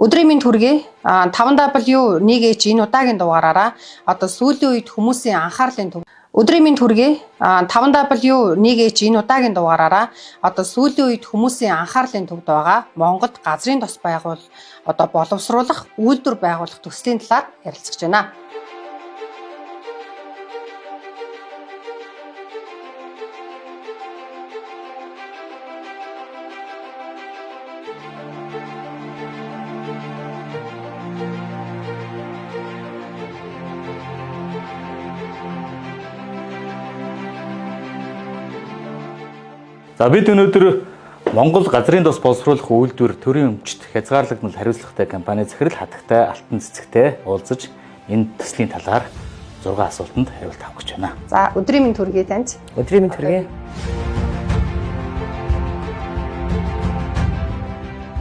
Өдрийн минь төргий 5W1H энэ удаагийн дугаараараа одоо сүүлийн үед хүмүүсийн анхаарлын төв Өдрийн минь төргий 5W1H энэ удаагийн дугаараараа одоо сүүлийн үед хүмүүсийн анхаарлын төвд байгаа Монголд газрын тос боловсруулах үйлдвэр байгуулах төслийн талаар ярилцж байна. За бид өнөөдөр Монгол газрын тос боловсруулах үйлдвэр төрийн өмчт хязгаарлагдмал хариуцлагатай компани захирал хатагтай Алтан Цэцэгтэй уулзаж энэ төслийн талаар 6 асуултанд хариулт авах гэж байна. За өдрийн минь төргий танд. Өдрийн минь төргий.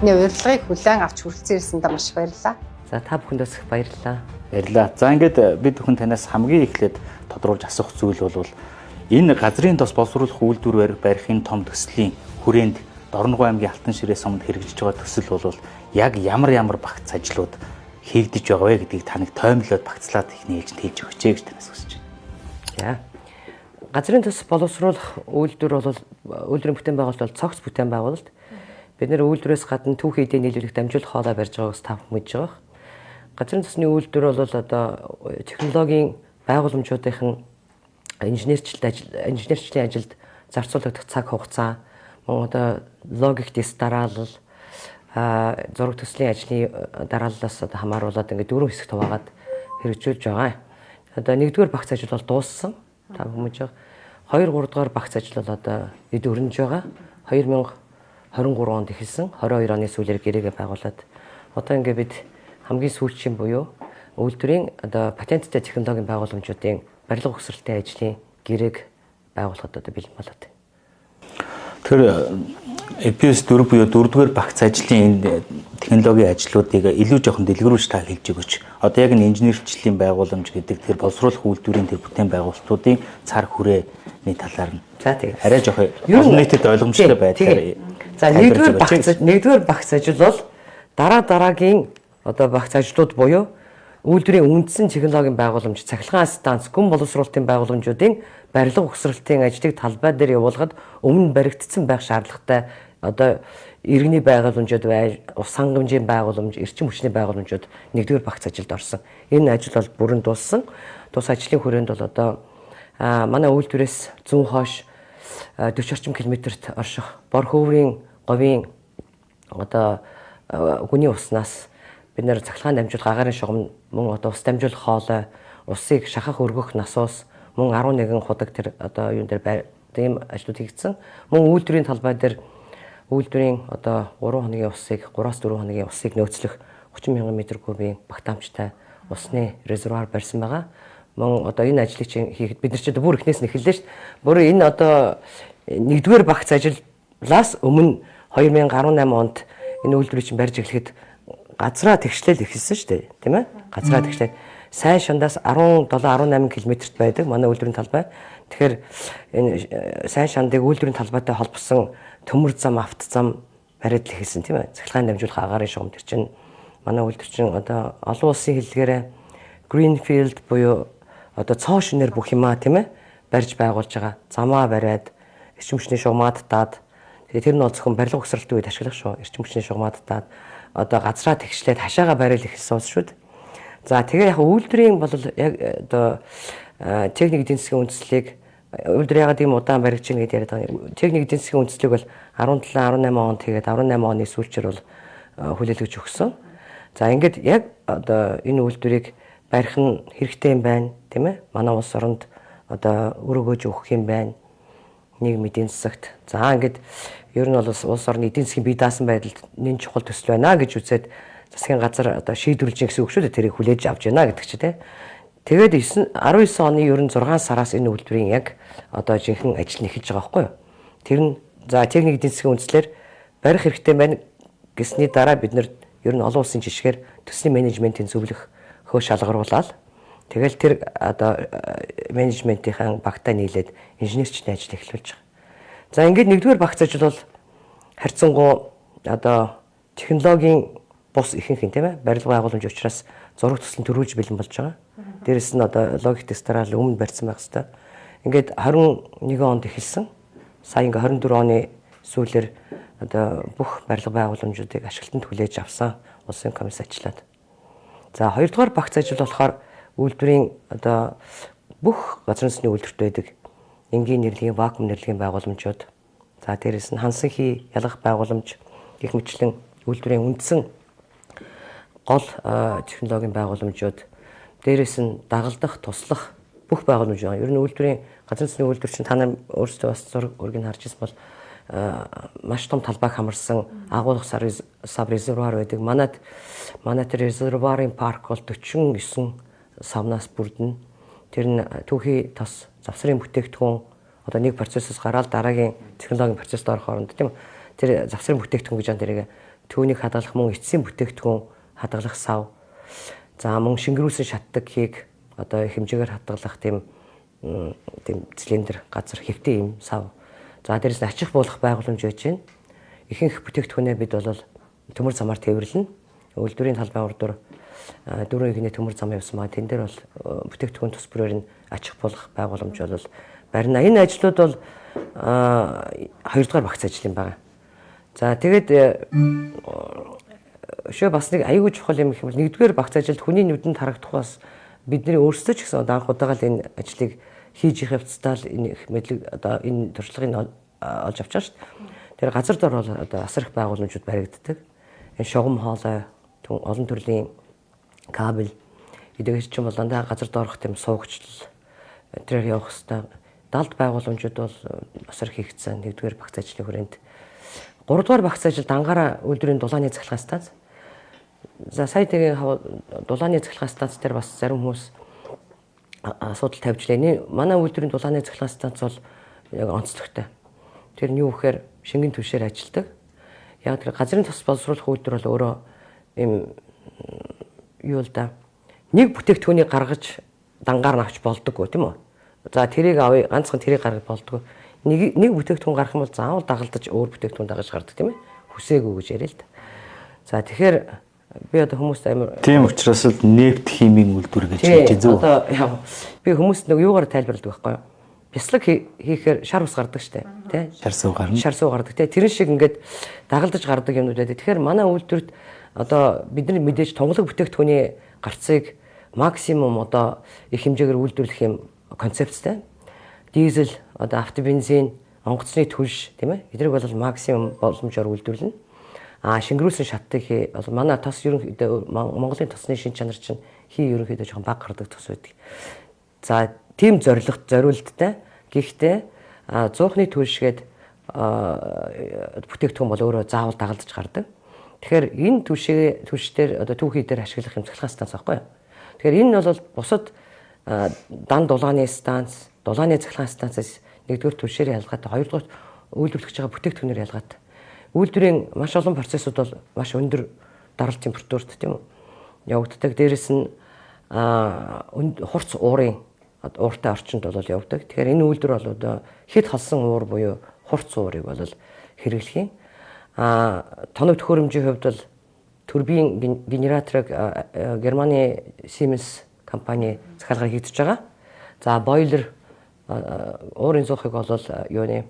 Урилгыг хүлээн авч хүрэлцэн ирсэндээ маш баярлалаа. За та бүхэндээс их баярлалаа. Баярлалаа. За ингээд бид бүхэн танаас хамгийн эхлээд тодруулж асуух зүйл бол энэ газрын тос боловсруулах үйлдвэрээр барихын том төслийн хүрээнд Дорногов аймгийн Алтан ширээ сумд хэрэгжиж байгаа төсөл бол яг ямар багц ажлууд хийгдэж байгаа вэ гэдгийг таныг тоймлоод багцлаад их нээлж хэлж өгч гэж танаас хүсэж За. байна. Газрын тос боловсруулах үйлдвэр бол үйлдвэрийн бүтээн байгуулалт бол цогц бүтээн байгуулалт. Бид нэр үйлдвэрээс гадна түүх эдийн нийлүүлэх дамжуулах хоолой барьж байгаагаас та бүхэн мэдж байгаа. Газрын тосны үйлдвэр бол одоо технологийн байгууламжуудын инженерчлийн ажилд зарцуулагдах цаг хугацаа, одоо логик дараалал, зураг төслийн ажлын дарааллаас хамааруулаад ингээд 4 хэсэгт хуваагаад хэрэгжүүлж байгаа. Одоо 1-р багц ажил бол дууссан. Та бүхэн мэдж байгаа. 2-3 дугаар багц ажил бол одоо эд өрнөж байгаа. 2023 онд эхэлсэн. 22 оны сүүлээр гэрээгээ байгуулад одоо ингээд бид хамгийн сүүлчийн буюу үйлдвэрийн одоо патенттэй технологийн байгууламжуудын барилга угсралтын ажлын гэрээг байгуулахад одоо бэлэн болоод байна. Тэгэхээр EPS 4 буюу 4-р багц ажлын энэ технологийн ажлуудыг илүү жоохон дэлгэрүүлж та хэлж өгөөч. Одоо яг энэ инженерчлэлийн байгууламж гэдэг тэр боловсруулах үйлдвэрийн тэр бүтээн байгуулалтуудын цар хүрээний талаар нь. За тийм. Арай жоохон олон нийтэд ойлгомжтой байдлаар. За 1-р багц ажил бол дараагийн одоо багц ажлууд буюу үйлдвэрийн үндсэн технологийн байгууламж, цахилгаан станц, гүн боловсруулалтын байгууламжуудын барилга угсралтын ажлыг талбай дээр явуулахад өмнө баригдсан байх шаардлагатай одоо иргэний байгууламжууд, ус хангамжийн байгууламж, эрчим хүчний байгууламжууд 1-р багц ажилд орсон. Энэ ажил бол бүрэн дууссан. Тус ажлын хүрээнд бол одоо манай үйлдвэрээс зүүн хойш 40 орчим километрт орших бор хөврийн говийн одоо гүний уснаас бид нэр цахилгаан дамжуулах агаарын шугам мөн одоо ус дамжуулах хоолой, усыг шахах өргөх насоос мөн 11 худаг тэр одоо юун дээр тийм ажлууд хийгдсэн. Мөн үйлдвэрийн талбай дээр үйлдвэрийн одоо 3 хоногийн усыг 3-4 хоногийн усыг нөөцлөх 30 мянган метр кубийн багтаамжтай усны резервуар барьсан байгаа. Мөн одоо энэ ажлыг чинь хийхэд бид нар ч бүр эхнээс нь эхэллээ шүү дээ. Бүр энэ одоо 1-р багц ажлаас өмнө 2018 онд энэ үйлдвэрийг чинь барьж эхлэхэд газраа тэгшлэл эхэлсэн шүү дээ, тийм ээ? Газраа тэгшлэл сайн шандаас 17-18 км-т байдаг манай үйлдвэрийн талбай. Тэгэхээр энэ сайн шандыг үйлдвэрийн талбайтай холбосон төмөр зам, авто зам бариад л эхэлсэн, тийм ээ? Цахилгаан дамжуулах агаарын шугам төр чинь манай үйлдвэр чинь одоо олон улсын хэллэгээрээ Greenfield буюу одоо цоо шинээр бүх юмаа, тийм ээ? Барьж байгуулж байгаа. Замаа бариад, эрчим хүчний шугамад таад тэр нь бол зөвхөн барилга угсралтын үед ашиглах шүү. Эрчим хүчний шугамад таад одоо газраа тэгшлээд хашаага бариул эхэлсэн ус шүү дээ. За тэгээ яг үйлдвэрийн бол яг одоо техник эдийн засгийн үндслийг үйлдвэр ягаад ийм удаан баригч ийн гэдээ яриад байгаа. Техник эдийн засгийн үндслийг бол 17 18 онд тэгээд 18 оны сүүлчээр бол хүлээлгэж өгсөн. За ингээд яг одоо энэ үйлдвэрийг барих нь хэрэгтэй юм байна, тийм ээ? Манай улс оронд одоо өрөөгөөж өгөх юм байна. Нийгэм эдийн засагт. За ингээд ер нь бол улс орны эдийн засгийн бие даасан байдалд нэн чухал төсөл байна гэж үзээд засгийн газар одоо шийдвэрлэж гэсэн үг шүү дээ. Тэрийг хүлээж авч байна гэдэг чи тий. Тэгээд 19 оны ер нь 6 сараас энэ үйлдвэрийн яг одоо жинхэнэ ажил нь эхэлж байгаа байхгүй юу? Тэр нь за техник эдийн засгийн үндслээр барих хэрэгтэй байна гэсний дараа бид нэр ер нь олон улсын жишгээр төслийн менежментийн зөвлөх хөө шалгаруулаад тэгэл тэр одоо менежментийн багтаа нийлээд инженерчлийн ажил эхлүүлж байгаа. За ингээд 1-р багц ажил бол харьцангуй одоо технологийн бус ихэнх юм тийм ээ. Барилга байгууламж учраас зураг төсөл нь төрүүлж бэлэн болж байгаа. Дээрэс нь одоо логик тестараа өмнө барьсан байх хэвээр. Ингээд 21 онд эхэлсэн. Сая ингээ 24 оны сүүлээр одоо бүх барилга байгууламжуудыг ашиглалтанд хүлээж авсан улсын комисс ажиллаад. За хоёрдугаар багц ажил болохоор үйлдвэрийн одоо бүх газар нутгийн үйлдвэрт байдаг энгийн нэрлэгийн вакуум нэрлэгийн байгууламжууд. За дээрэс нь хансан хий ялгах байгууламж гэх мэтлэн үйлдвэрийн үндсэн гол технологийн байгууламжууд. Дээрэс нь дагалдах, туслах бүх байгууламж байгаа. Ер нь үйлдвэрийн газар нутгийн үйлдвэр чинь та нар өөрсдөө бас зураг өргөнд харж ирсэн бол маш том талбайг хамарсан агуулгах сав резервуар байдаг. Манайд резервуарын парк бол 49 савнаас бүрдэнэ. Тэр нь түүхий тос завсрын бүтээгдэхүүн одоо нэг процессоос гараад дараагийн технологийн процессд орох хооронд тийм тэр завсрын бүтээгдэхүүн гэж тэрийг түүнийг хадгалах мөн эцсийн бүтээгдэхүүн хадгалах сав. За мөн шингэрүүлсэн шатдаг хийг одоо хэмжээгээр хадгалах тийм цилиндр газар хэвтээ юм сав. За дээрээс нь ачих буулгах байгууламж байж байна. Ихэнх бүтээгдэхүүнээ бид бол төмөр замаар тээвэрлэнэ. Үйлдвэрийн талбай урдуур дөрвөн ихний төмөр зам явсан ба тэн дээр бол бүтээгдэхүүн тус бүрээр нь ачих буулгах байгууламж бол барина. Энэ ажлууд бол хоёрдугаар багц ажил юм байна. За тэгээд бас нэг аюулгүй чухал юм их юм бол нэгдүгээр багц ажилд хүний нүдэнд харагдахаас бидний өөрсдөө ч гэсэн анх удаага л энэ ажлыг хийж их явцдаа л энэ их мэдлэг одоо энэ туршлагыг олж авч байгаа шүү дээ. Тэр газар дор бол одоо асар их байгууламжууд баригддаг. Энэ шугам хоолой, олон төрлийн кабель эдгээр чинь бол дандаа газар доорх тийм суугчлал тэрээр явах хэвээр далд байгууламжууд бол асар их хийгдсэн нэгдүгээр багц ажлын хүрээнд. Гуравдугаар багц ажил дангаараа үйлдвэрийн дулааны цахилгаан станц. За сая тэгээ дулааны цахилгаан станц дээр бас зарим хүмүүс асуудал тавьж лээ. Манай үйлдвэрийн дулааны цахилгаан станц бол яг онцлогтой. Тэр нь юу гэхээр шингэн түвшээр ажилладаг. Яг тэр газрын тос боловсруулах үйлдвэр бол өөрөө ийм юу л да нэг бүтээгдэхүүнийг гаргаж дангаар нь авч болдоггүй тийм үү? За тэрийг авъя ганцхан тэрийг гаргаж болдоггүй. Нэг бүтээгдэхүүн гарах юм бол заавал дагалдаж өөр бүтээгдэхүүн дагаж гардаг тийм ээ? Хүсээгүй гэж яриа л да. За тэгэхээр би одоо хүмүүст амар тийм учраас л нефт химийн үйлдвэр гэж хэлж зөв. Одоо би хүмүүст нэг юугаар тайлбарладаг байхгүй юу? Бяцлаг хийхээр шар ус гардаг штэ тий? Шар суу гарна. Шар суу гардаг тий. Тэрэн шиг ингээд дагалдаж гардаг юмнууд байдаг. Тэгэхээр манай үйлдвэрт одоо бидний мэдээж тунгалаг бүтээгдэхүүний гарцыг максимум одоо их хэмжээгээр үйлдвэрлэх юм концепттэй. Дизель, одоо автобензин, онгоцны түлш тийм ээ. Эдрийг бол максимум боломжоор үйлдвэрлэнэ. Шингэрүүлсэн шаттыг бол манай тос ерөнхийдөө Монголын тосны шин чанар чинь ерөнхийдөө жоохон бага гардаг тос байдаг. За тийм зориулттай. Гэхдээ 100-ны түлшгээд бүтээгдэхүүн бол өөрөө заавал дагалдаж гардаг. Тэгэхээр энэ түлшээр одоо түүхий дээр ашиглах юм цахилгаан станц байхгүй юу? Тэгэхээр энэ бол бусад дан дулааны станц, дулааны цахилгаан станцаас нэгдүгээр түлшээр ялгаатай, хоёрдугаар үйлдвэрлэж байгаа бүтээгдэхүүнээр ялгаатай. Үйлдвэрийн маш олон процессууд бол маш өндөр дарал температурт тийм үү явагддаг. Дээрэс нь хурц ууртай орчинд бол явдаг. Тэгэхээр энэ үйлдвэр бол одоо хэд халсан уур буюу хурц уурыг бол хэрэглэх юм. Тоног төхөөрөмжийн хувьд бол турбин генераторыг Германы Siemens компани захиалгаар хийгдэж байгаа. За бойлер уурын зуухыг бол юуны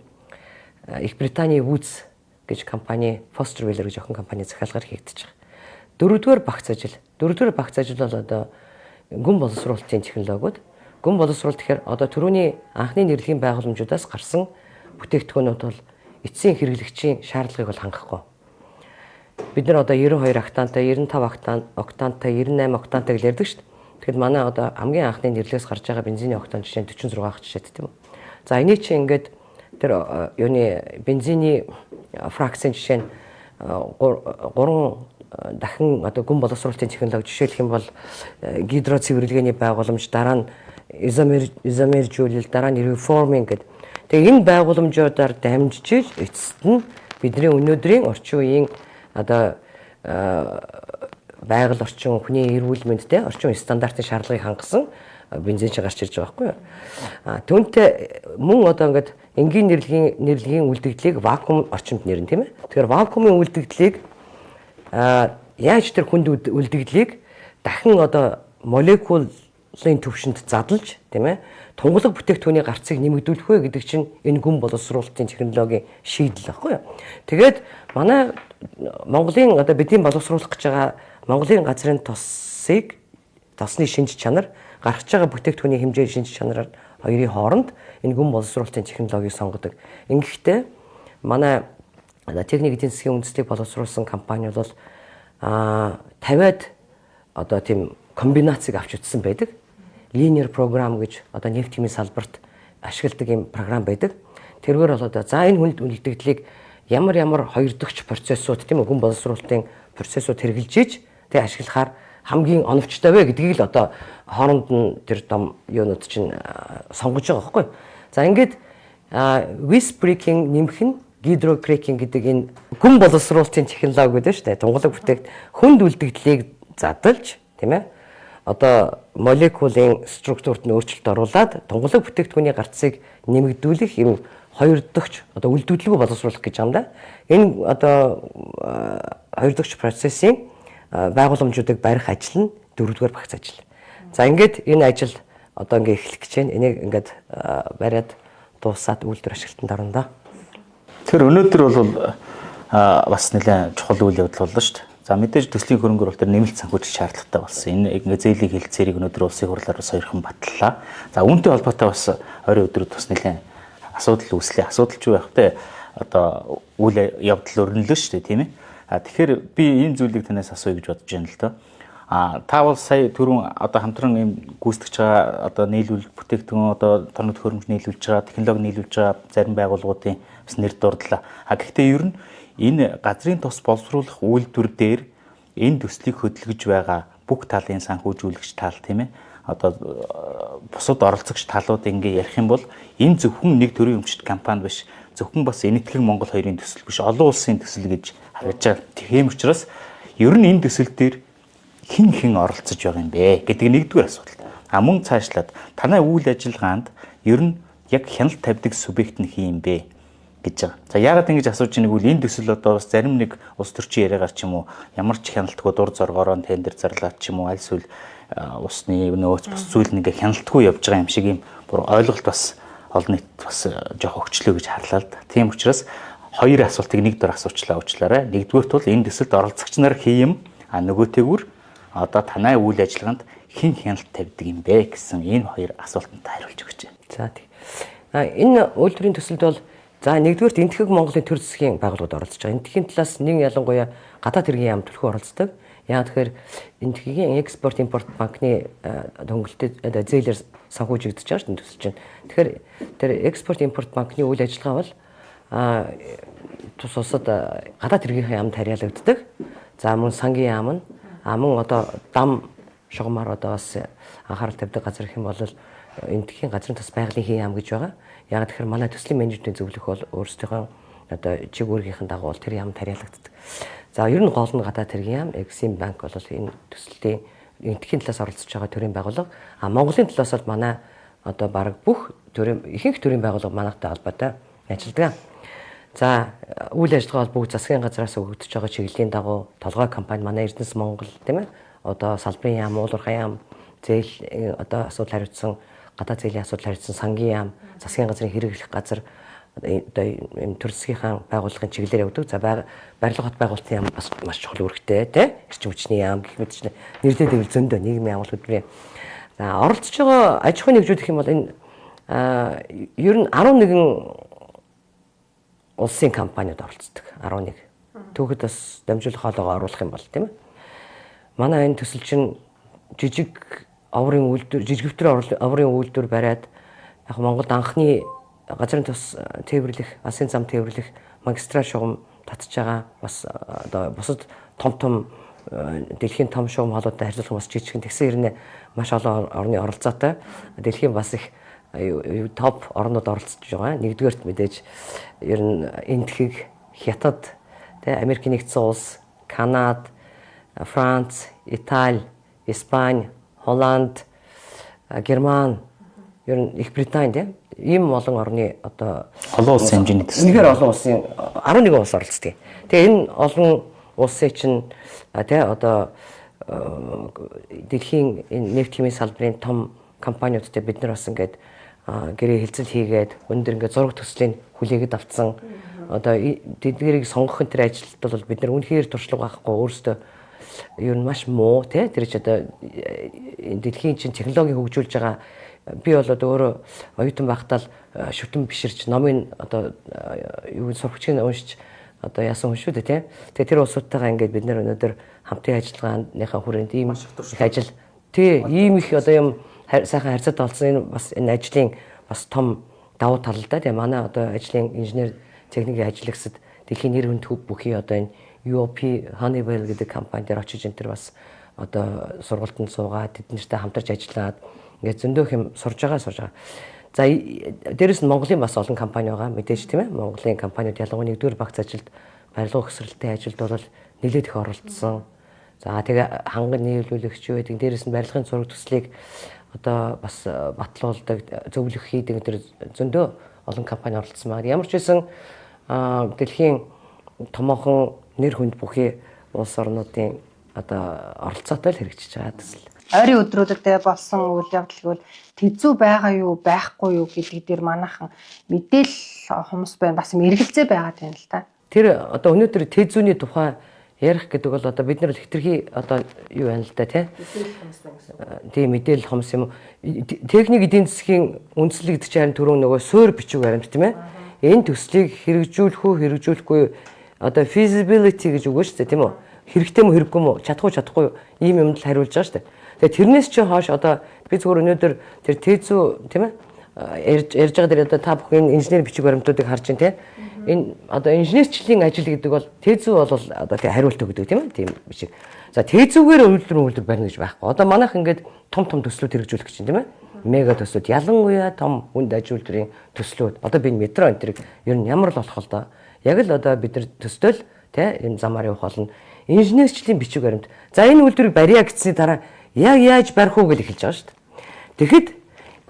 Их Британий Woods гэж компани Foster Wheeler гэж охин компани захиалгаар хийгдэж байгаа. Дөрөвдүгээр багц ажил бол одоо гүн боловсруулалтын технологиуд. Гүн боловсруулалт гэхээр одоо түрүүний анхны нэрлэгийн байгууламжуудаас гарсан бүтээгдэхүүнүүд бол эцсийн хэрэглэгчийн шаардлагыг бол хангахгүй. Бид нар одоо 92 октантай, 95 октантай, 98 октантай гэж ярьдаг шүү дээ. Тэгэхэд манай одоо хамгийн анхны нэрлэлээс гарч байгаа бензиний октан жишээ нь 46 ах жишээд тийм үү. За энийг чинь ингээд тэр юуны бензиний фракцийн жишээ нь 3 дахин одоо гүн боловсруулалтын технологи жишээлх юм бол гидро цэвэрлэгээний байгууламж, дараа нь изомержүүлэл, дараа нь реформинг гэдэг. Тэгээ энэ байгууламжуудаар дамжиж эцэст нь бидний өнөөдрийн орчин үеийн одоо байгаль орчин, хүний эрүүл мэндтэй орчин стандартын шаардлагыг хангасан бензин чинь гарч ирж байгаа байхгүй юу. Түүнтэй мөн одоо ингээд энгийн нэрлэгийн үлдэгдлийг вакуум орчинд нэрнэ тийм ээ. Тэгэхээр вакуумын үлдэгдлийг яаж тэр хүнд үлдэгдлийг дахин одоо молекулын төвшөнд задлж тийм ээ тунгалаг бүтээгдэхүүний гарцыг нэмэгдүүлэх вэ гэдэг чинь энэ гүн боловсруулалтын технологийн шийдэл байхгүй юу. Тэгээд манай Монголын одоо бидний боловсруулах гэж байгаа Монголын газрын тосны шинж чанар гарч байгаа бүтээгдэхүүний хэмжээ шинж чанар хоёрын хооронд энэ гүн боловсруулалтын технологиг сонгодог. Ингэхдээ манай техник эдийн засгийн үндэслэлийг боловсруулсан компани бол 50-аад одоо тийм комбинацийг авч утсан байдаг. Linear program гэж одоо нефт хэмжээ салбарт ашигладаг юм програм байдаг. Тэргээр бол одоо за энэ хүнд үлдэгдлийг ямар хоёр дахь процессууд тийм гүн боловсруулалтын процессууд хэрэгжилж ийж тэг ашиглахаар хамгийн оновчтой вэ гэдгийг л одоо хооронд нь тэр дом юунууд чинь сонгож байгаа байхгүй. За ингээд whisk breaking нэмэх нь гидрокрекинг гэдэг энэ гүн боловсруулалтын технологи гэдэг шүү дээ. Тунгалаг бүтээгт хүнд үлдэгдлийг задлж тийм ээ одоо молекулын структурт нь өөрчлөлт оруулаад тунгалаг бүтээгдэхүүний гарцыг нэмэгдүүлэх юм хоёр дахь одоо үлдэгдлгүй боловсруулах гэж юм да. Энэ одоо хоёр дахь процессын байгууламжуудыг барих ажил нь дөрөвдүгээр багц ажил. За ингээд энэ ажил одоо ингээд эхлэх гэж байна. Энийг ингээд бариад дуусаад үйлдвэр ашиглалтанд орно да. Тэр өнөөдөр бол бас нэлээд чухал үйл явдал боллоо шүү дээ. За мэдээж төслийн хөрөнгө оруулалт нэмэлт санхүүжилт шаардлагатай болсон. Энэ ингээ зээлийн хэлэлцээрийг өнөөдөр улсын хурлаар сойрхон батллаа. За үүнтэй холбоотой бас ойрын өдрүүд бас нэлээд асуудал үүслээ. Асуудал ч юу байх вэ? Одоо үйл явдал өрнөлөө шүү дээ, тийм ээ. Тэгэхээр би энэ зүйлийг танаас асууя гэж бодож байна л доо. Та бол сая түрүүн одоо хамтран ийм гүйцэтгэж байгаа одоо нийлүүл бүтээгдэхүүн одоо тоног төхөөрөмж нийлүүлж байгаа, технологи нийлүүлж байгаа зарим байгууллагуудын бас нэр дурдлаа. Гэхдээ ер нь энэ газрын тос боловсруулах үйлдвэр дээр энэ төслийг хөдөлгөж байгаа бүх талын санхүүжүүлэгч тал тийм ээ одоо бусад оролцогч талууд ингээ ярих юм бол энэ зөвхөн нэг төрлийн өмчт компани биш зөвхөн бас энэтхэг Монгол хоёрын төсөл биш олон улсын төсөл гэж харагдаж байгаа. Тийм учраас ер нь энэ төсөл дээр хэн оролцож байгаа юм бэ гэдэг нэгдүгээр асуудал. Мөн цаашлаад танай үйл ажиллагаанд ер нь яг хяналт тавьдаг субъект нь хин юм бэ гэж байгаа. За яагаад ингэж асууж байгааг бол энэ төсөл одоо бас зарим нэг улс төрчийн яриагаар ч юм уу ямар ч хяналтгүй дур зоргоороо тендер зарлаад ч юм уу аль эсвэл усны нөөц бус зүйл нэгэ хяналтгүй явж байгаа юм шиг юм бүр ойлголт бас олон нийт бас жоох өгчлөө гэж харлаа л да. Тийм учраас хоёр асуултыг нэгдүгээр асуучлаа. Нэгдүгээрт бол энэ төсөлд оролцогч нар хин юм нөгөөтэйгүр одоо танай үйл ажиллагаанд хэн хяналт тавьдаг юм бэ гэсэн энэ хоёр асуултанд хариулж өгч байна. За тийм. Энэ үйлдвэрийн төсөлд бол за нэгдүгээрт энэтхэг Монголын төр засгийн байгууллагууд оролцож байгаа. Энэтхэгийн талаас нэг ялангуяа гадаад хэргийн яам төлхөө оролцдог. Яагаад тэгэхээр энэтхэгийн экспорт импорт банкны хөнгөлөлтөд зээлээр санхүүжигдэж байгаа шүү дээ төсөл чинь. Тэгэхээр тэр экспорт импорт банкны үйл ажиллагаа бол тус улсад гадаад хэргийн яамд харьяалагддаг. За мөн сангийн яам нь мөн одоо дам шугамар одоо бас анхаарал тавьдаг газар их юм бол энэтхэгийн газрын тус байгалийн хийн яам гэж байгаа. Яг тэгэхээр манай төслийн менежментийн зөвлөх бол өөрсдийнхөө одоо чиг үүргийнхэн дагуу тэр яамд харьяалагддаг. За ер нь гол нь гадаад хэргийн яам, Exim банк бол энэ төслийн энэтхэгийн талаас оролцож байгаа төрийн байгууллага. Монголын талаас бол манай одоо баг бүх ихэнх төрийн байгууллага манайтай холбоотой ажилладаг. За үйл ажиллагаа бол бүгд засгийн газраас өгөгдөж байгаа чиглэлийн дагуу толгой компани манай Эрдэнэс Монгол тийм ээ одоо салбарын яам, уулуурхай яам, зээл одоо асуудал хариуцсан гадаад зээлийн асуудал хариуцсан сангийн яам, засгийн газрын хэрэглэх газар одоо энэ төр засгийнхаа байгууллагын чиглэлээр явдаг. За барилга хот байгуулалтын яам бас маш чухал үүрэгтэй тийм эрчим хүчний яам гэх мэт чинь нэрлээд ивэл зөндөө нийгмийн яам хөдөлмөрийн. За оролцож байгаа аж ахуйн нэгжүүд гэх юм бол энэ ер нь 11 улсын компаниуд оролцдог 11. Түүхэд бас дамжуулах хоолойгоо оруулах юм бол тийм ээ. Манай энэ төсөл чинь жижиг оврын үйлдвэр, жижигвтер оврын үйлдвэр бариад яг Монголд анхны газрын тус тээвэрлэх, алсын зам тээвэрлэх магистраль шугам татж байгаа бас одоо бусад том дэлхийн том шугам хоолойтой харьцуулах бас жижигхэн тэгсэн хэрнээ маш олон орны оролцоотой дэлхийн бас их топ орнууд оролцож байгаа. Нэгдүгээрт мэдээж ер нь энэтхэг, Хятад, Америк нэгдсэн улс, Канада, Франц, Итали, Испани, Холланд, Герман, ер нь Их Британи ийм олон орны одоо олон улсын хэмжээний төсөл. Үнэхээр олон улсын 11 улс оролцдог. Тэгээ энэ олон улсын чинь тий одоо дэлхийн нефть химийн салбарын том компаниудтай бид нар бас ингээд гэрээ хэлцэл хийгээд өндөр ингээд зураг төслийн хүлээгээд авцсан. Одоо тэдгэрийг сонгох энэ ажилд бол бид нар үнэхээр туршлага байхгүй өөрсдөө ер нь маш муу тий тэр ч одоо дэлхийн чинь технологи хөгжүүлж байгаа би бол одоо өөрөө оюутан байхдаа шүтэн биширч номын одоо юу сурагчийн уншиж одоо яасан хүн шүү дээ тий. Тэгээ тэр улсуудтайгаа ингээд бид нар өнөөдөр хамтын ажиллагааныхаа хүрээнд ийм их ажил тий ийм их одоо юм сайхан харьцаад олсон энэ бас энэ ажлын бас том давуу тал л да тий. Манай одоо ажлын инженер техникийн ажиллагсад дэлхийн нэр хүнд бүхий одоо энэ UOP Honeywell гэдэг компани дээр очиж энэ төр бас одоо сургалтанд суугаад тэднэртэй хамтарч ажиллаад ингээд зөндөө хэм сурж байгаа. За дээрэс нь Монголын бас олон компани байгаа мэдээж тийм ээ. Монголын компаниуд ялангуяа нэгдүгээр багц ажилд барилга өгсрэлтэй ажилд бол нэлээд их оролцсон. За тэгээ ханган нийлүүлэгч юу гэдэг дээрэс нь барилгын зураг төслийг одоо бас батлуулдаг, зөвлөх хийдэг тэр зөндөө олон компани оролцсон байна. Ямар ч байсан дэлхийн томоохон нэр хүнд бүхий улс орнуудын одоо оролцоотой л хэрэгжиж байгаа төсөл. Ойрын өдрүүдэд болсон үйл явдал бол тэзүү байгаа юу, байхгүй юу гэдэг дээр манайхан мэдээл хүмүүс байна. Бас мэргэлцээ байгаа юм л та. Тэр одоо өнөөдөр тэзүүний тухай ярих гэдэг бол одоо бид нар хэтэрхий одоо юу байна л да тий. Тийм мэдээлэл хомс юм. Техник эдийн засгийн үндслэг гэдэг чинь түрүү нөгөө суур бичиг баримт тийм ээ. Энэ төслийг хэрэгжүүлэх үү, хэрэгжүүлэхгүй одоо feasibility гэж үгөө шүү дээ тийм үү? Хэрэгтэй мө хэрэггүй мө, чадахгүй юу? Ийм юмд л хариулж байгаа шүү дээ. Тэгээ тэрнээс чи хойш одоо би зөвхөн өнөөдөр тэр тэзүү тийм ээ ярьж байгаа дээр одоо та бүхэн инженер бичиг баримтуудыг харж байна тийм. Энэ одоо инженерчлийн ажил гэдэг бол тэзүү бол одоо тийм хариулт өгдөг тийм ээ тийм бичиг. За тэзүүгээр үйлдвэр барина гэж байхгүй. Одоо манайх ингээд том төслүүд хэрэгжүүлэх гэж тийм ээ. Мега төслүүд ялангуяа том хүнд аж үйлдвэрийн төслүүд. Одоо би метро энэ төр ер нь ямар л болох вэ да? Яг л одоо бид нар төсtöөл тийм энэ замаар явах болно. Инженерчлийн бичиг баримт. За энэ үйлдвэрийг барья гэсэн дараа яг яаж барих уу гэж эхэлж байгаа шүү дээ. Тэгэхэд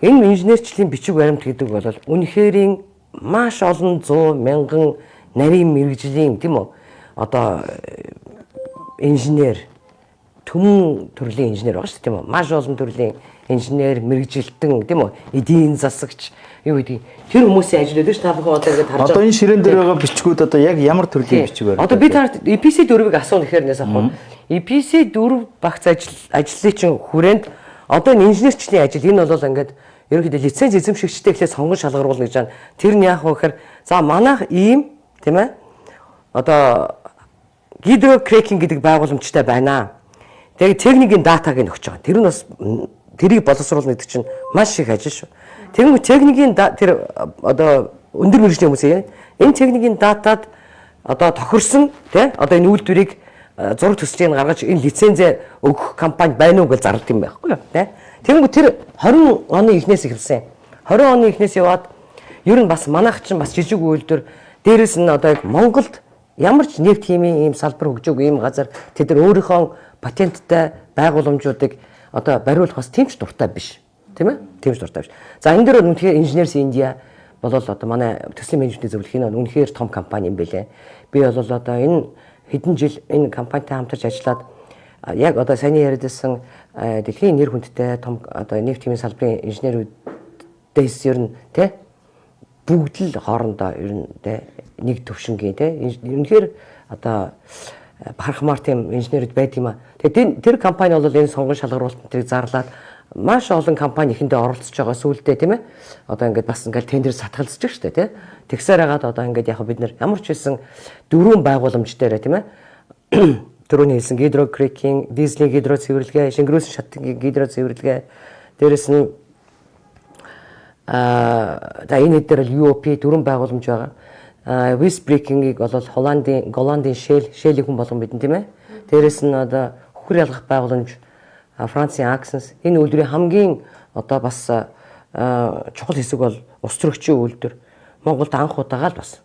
энэ инженерчлийн бичиг баримт гэдэг бол үнэхэрийн маш олон 100 мянган нарийн мэрэгжлийн тийм үү одоо инженер төмөн төрлийн инженер байгаа шүү дээ тийм үү маш олон төрлийн инженер мэрэгжилтэн тийм үү эдийн засагч юу гэдэг тэр хүмүүсийн ажил өдөөж та бүхэн одоо ингэж харж байгаа. Одоо энэ ширээн дээр байгаа бичгүүд одоо яг ямар төрлийн бичиг байна? Одоо би та EPC 4-ыг асуух гэхээр нэс ахгүй. EPC 4 багц ажлын чинь хүрээнд одоо энэ инженерчлийн ажил энэ бол ингээд ерөнхийдөө лиценз эзэмшигчтэй ихлээр сонгон шалгаруулна гэж байна. Тэр нь яах вэ гэхээр за манайх ийм тийм ээ одоо гидрокрекинг гэдэг байгууламжтай байна. Тэгээд техникийн датаг нь өгч байгаа. Тэр нь бас тэрийг боловсруулна гэдэг чинь маш их ажил шүү. Тэгвэл техникийн тэр одоо өндөр мэргэжлийн хүмүүс энэ техникийн датад одоо тохирсон тий одоо энэ үйлдвэрийг зураг төслийг гаргаж энэ лицензээ өгөх компани байна уу гэж зарлт юм байхгүй юу тий. Тэгвэл тэр 20 оны эхнээс эхэлсэн. 20 оны эхнээс яваад ер нь бас манайх чинь бас жижиг үйлдвэр дээрэс нь одоо Монголд ямар ч нефть химийн ийм салбар хөгжөөг ийм газар тэд нар өөрийнхөө патенттай байгууламжуудыг одоо бариулах бас тийм ч дуртай биш. Тийм ээ? Тийм ч дуртай биш. За энэ дээр үнэхээр Engineers India бол одоо манай төслийн менежментийн зөвлөх энэ үнэхээр том компани юм байлээ. Би бол одоо энэ хэдэн жил энэ компанитай хамтарч ажиллаад яг одоо сайн яриадсан дэлхийн нэр хүндтэй том одоо нефть химийн салбарын инженерүүдээс ер нь тий бүгд л хоорондоо ер нь тий нэг төвшингийн тий үнэхээр одоо бахархмаар тийм инженерүүд байд юм а. Тэгээд тэр компани бол энэ сонгон шалгаруулалтыг зарлаад маш олон компани ихэндээ оролцож байгаа сүүлдээ тийм ээ. Одоо ингээд бас ингээд тендер сатгалзаж шүү дээ тий. Тэгсээр хагаад одоо ингээд яг бид нар ямар ч хэлсэн 4 байгууламж дээр тийм ээ. Түрүүний хэлсэн гидрокрекинг, дизелийн гидроцэвэрлэгээ, шингэрүүлсэн шатны гидроцэвэрлэгээ, дээрэс нь за энэ дээр л UOP 4 байгууламж байгаа. Westbreaking-ийг бол Голландын Shell-ийг хүн болгон бидэн тийм ээ. Дээрэс нь одоо хөхөр ялгах байгууламж Францын Axens энэ үйлдвэрийн хамгийн одоо бас чухал хэсэг бол ус төрөгчийн үйлдвэр. Монголд анх удаага л бас.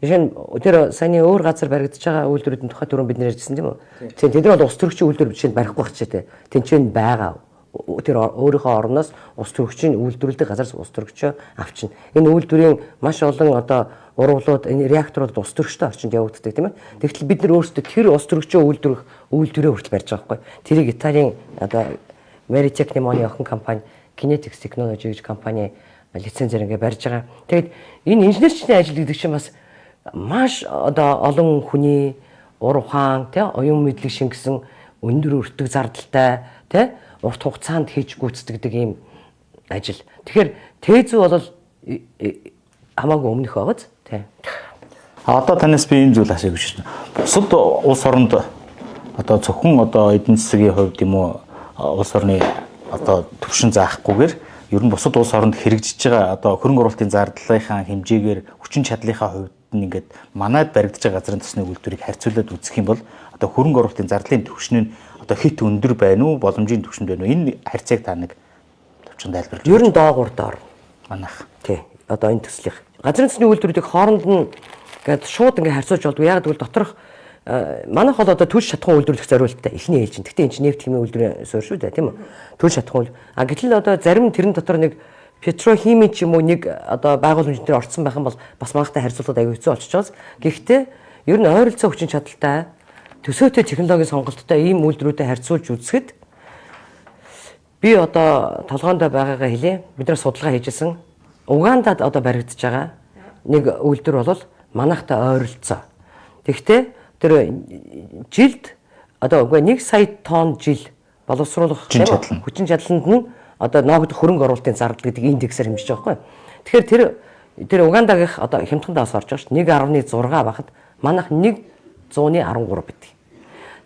Жишээ нь тэр саяны өөр газар баригдаж байгаа үйлдвэрүүдийн тухай түрүүн бид нэржсэн тийм үү. Тэгэхээр тэд нар бол ус төрөгчийн үйлдвэр жишээ нь барихгүй байх ч тийм. Тэнцэн байгаа тэр өөрийнхөө орноос ус төрөгчийн үйлдвэрлэдэг газараас ус төрөгчөө авчна. Энэ үйлдвэрийн маш олон одоо ургуулууд энэ реакторууд ус төрөгчтэй орчинд явагддаг тийм ээ. Тэгтэл бид нар өөрсдөө тэр ус төрөгчөө үйлдвэрээ хүртэл барьж байгаа байхгүй. Тэрийг Италийн одоо Meritech Pneumonia охин компани Kinetics Technology гэж компани лицензээр ингээ барьж байгаа. Тэгээд энэ инженерчлийн ажил гэдэг чинь бас маш одоо олон хүний ур ухаан тий оюун мэдлэг шингэсэн өндөр өртөг зардалтай тий урт хугацаанд хийж гүйцэтгэдэг ийм ажил. Тэгэхээр тезүү бол хамаагүй өмнөх байгааз тий. Одоо танаас би энэ зүйл асууж байна. Бусад улс оронд одоо зөвхөн одоо эдийн засгийн хувьд юм уу улс орны одоо төвшин заахгүйгээр ер нь бусад улс оронд хэрэгжиж байгаа одоо хөрөнгө оруулалтын зардлынхаа хэмжээгээр хүчин чадлынхаа хувьд нь ингээд манайд баригдаж байгаа газрын тосны үйлдвэрийг харьцуулаад үзэх юм бол одоо хөрөнгө оруулалтын зардлын түвшин нь одоо хит өндөр байна уу, боломжийн түвшинд байна уу? Энэ харьцааг та нэг төвчөнд тайлбарлаж. Ер нь доогуур доор манайх. Тий. Одоо энэ төслийнх. Газрын тосны үйлдвэрүүдийг хооронд нь ингээд шууд ингээд харьцуулж болдгоо. Яг тэгвэл доторх манайх бол одоо төлж чадхан үйлдвэрлэх зорилттой эхний ээлжин. Гэхдээ энэ чинь нефт химийн үйлдвэрийн суурь шүү дээ, тийм үү? Төлж чадхан. Гэтэл одоо зарим тэрэн дотор нэг петрохимийн ч юм уу нэг одоо байгууламж дээр орцсон байх юм бол бас манайхтай харьцуулахад аюу хэцүү болчихж байгаа. Гэхдээ ер нь ойролцоо хүчин чадалтай төсөөтэй технологийн сонголттой ийм үйлдвэрүүдэд харьцуулж үзэхэд би одоо толгоондоо байгаагаа хэлье. Бид нар судалгаа хийжсэн. Угандад одоо баригдаж байгаа нэг үйлдвэр бол манайхтай ойролцоо. Тэгэхдээ тэр жилд одоо үгүй 1 сая тонн жил боловсруулах хүчин чадланд нь одоо ноогдох хөрөнгө оруулалтын зардал гэдэг индексээр хэмжиж байгаа байхгүй. Тэгэхээр тэр Угандагийнх одоо хямдхандаас орж байгаа шүү дээ. 1.6 байхад манайх 113 байдаг.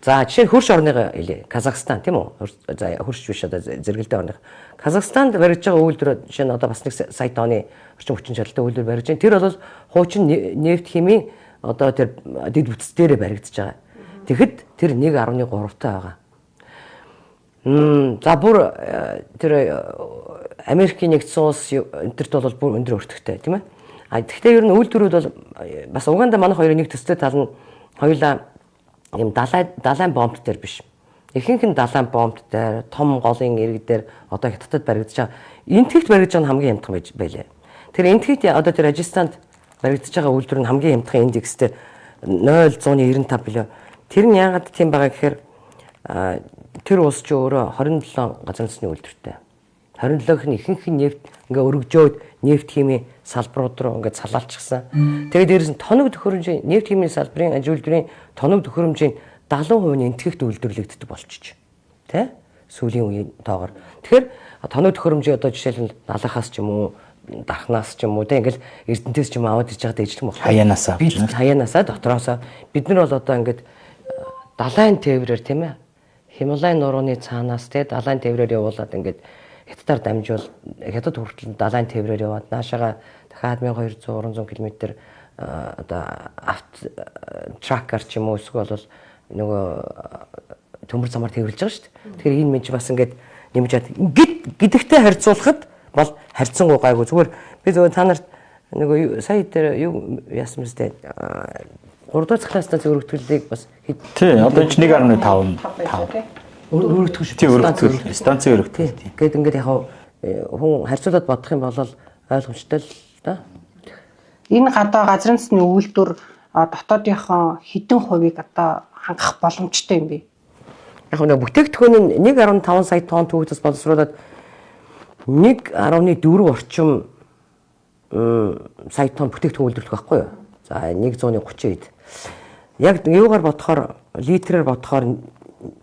За жишээ нь хөрш орныгаа хэлье. Казахстан тийм үү? За хөрш биш одоо зэрэгэлдээ орных. Казахстанд барьж байгаа үйлдвэр жишээ нь одоо бас 1 сая тонны орчим хүчин чадалтай үйлдвэр барьж байна. Тэр бол хуучин нефт химийн одоо тэр дэд бүтц дээрээ баригдаж байгаа. Тэгэхэд тэр 1.3 таа байгаа. За бүр тэр Америкийн нэгдсэн улс энтерт бол бүр өндөр өртөгтэй тийм ээ. Тэгэхдээ ер нь үйлдвэрүүд бол бас Уганда манайх хоёрын нэг төстэй тал нь хоёулаа юм далайн бомб дээр биш. Ихэнх нь далайн бомб дээр, том голын ирэг дээр одоо хятадд баригдаж байгаа. Энтгэгт баригдаж байгаа нь хамгийн хямдхан байлээ. Тэр энтгэгт одоо тэр Ажистанд баригдаж байгаа үйлдвэр нь хамгийн хямдхан индекстэй 0.95 билүү. Тэр нь яагаад тийм байгаа гэхээр тэр улс ч өөрөө 27 газар нутгийн үйлдвэртэй. 27-х нь ихэнх нь нефт ингээ өргөжөөд нефт химийн салбарууд руу ингээ салаалчихсан. Тэгээд дээрэс нь тоног төхөөрөмжийн нефт химийн салбарын ажилтны тоног төхөөрөмжийн 70% нь энтгэгт үйлдвэрлэгддэг болчихж. Тэ? Сүүлийн үеийн тоогоор. Тэгэхээр тоног төхөөрөмжийн одоо жишээлбэл налахаас ч юм уу, дархнаас ч юм уу, тэ ингээл Эрдэнэтээс ч юм аваад ирж байгаа дэжлэх мөх. Хаянаасаа авч байна. Хаянаасаа дотроосоо бид нар бол одоо ингээд далайн тээврээр тийм ээ. Хималай нурууны цаанаас тэ далайн тээврээр явуулаад ингээд хятадаар дамжуул хятад хүртэл далайн тээврээр яваад наашаага дахиад 1200 300 км одоо авт тракер ч юм уу эсвэл бол нөгөө төмөр замаар тээвэрлж байгаа шүү дээ. Тэгэхээр энэ мэн чи бас ингээд нэмж чад гэдэгтэй харьцуулахад бол харьцангуй гайгүй зүгээр би зөвхөн та нарт нөгөө сая дээр юу яасан мэт 3 дахь цахилгаан станцын өргөтгөлийг бас тий одоо ч 1.5 өргөтгөх шүү. Тий өргөтгөл станцын өргөтгөл. Гэт ингээд яг хүн харьцуулаад бодох юм бол ойлгомжтой л да. Энэ гадаа газрын тосны үйлдвэр дотоодынхон хэдэн хувийг одоо хангах боломжтой юм бэ? Яг нэг бүтээгдэхүүн нь 1.5 сая тонн төвөөс боловсруулаад 1.4 орчим сая тонн бүтээгдэхүүн үйлдвэрлэх байхгүй юу? За 130-д. Яг юугаар бодохоор литрээр бодохоор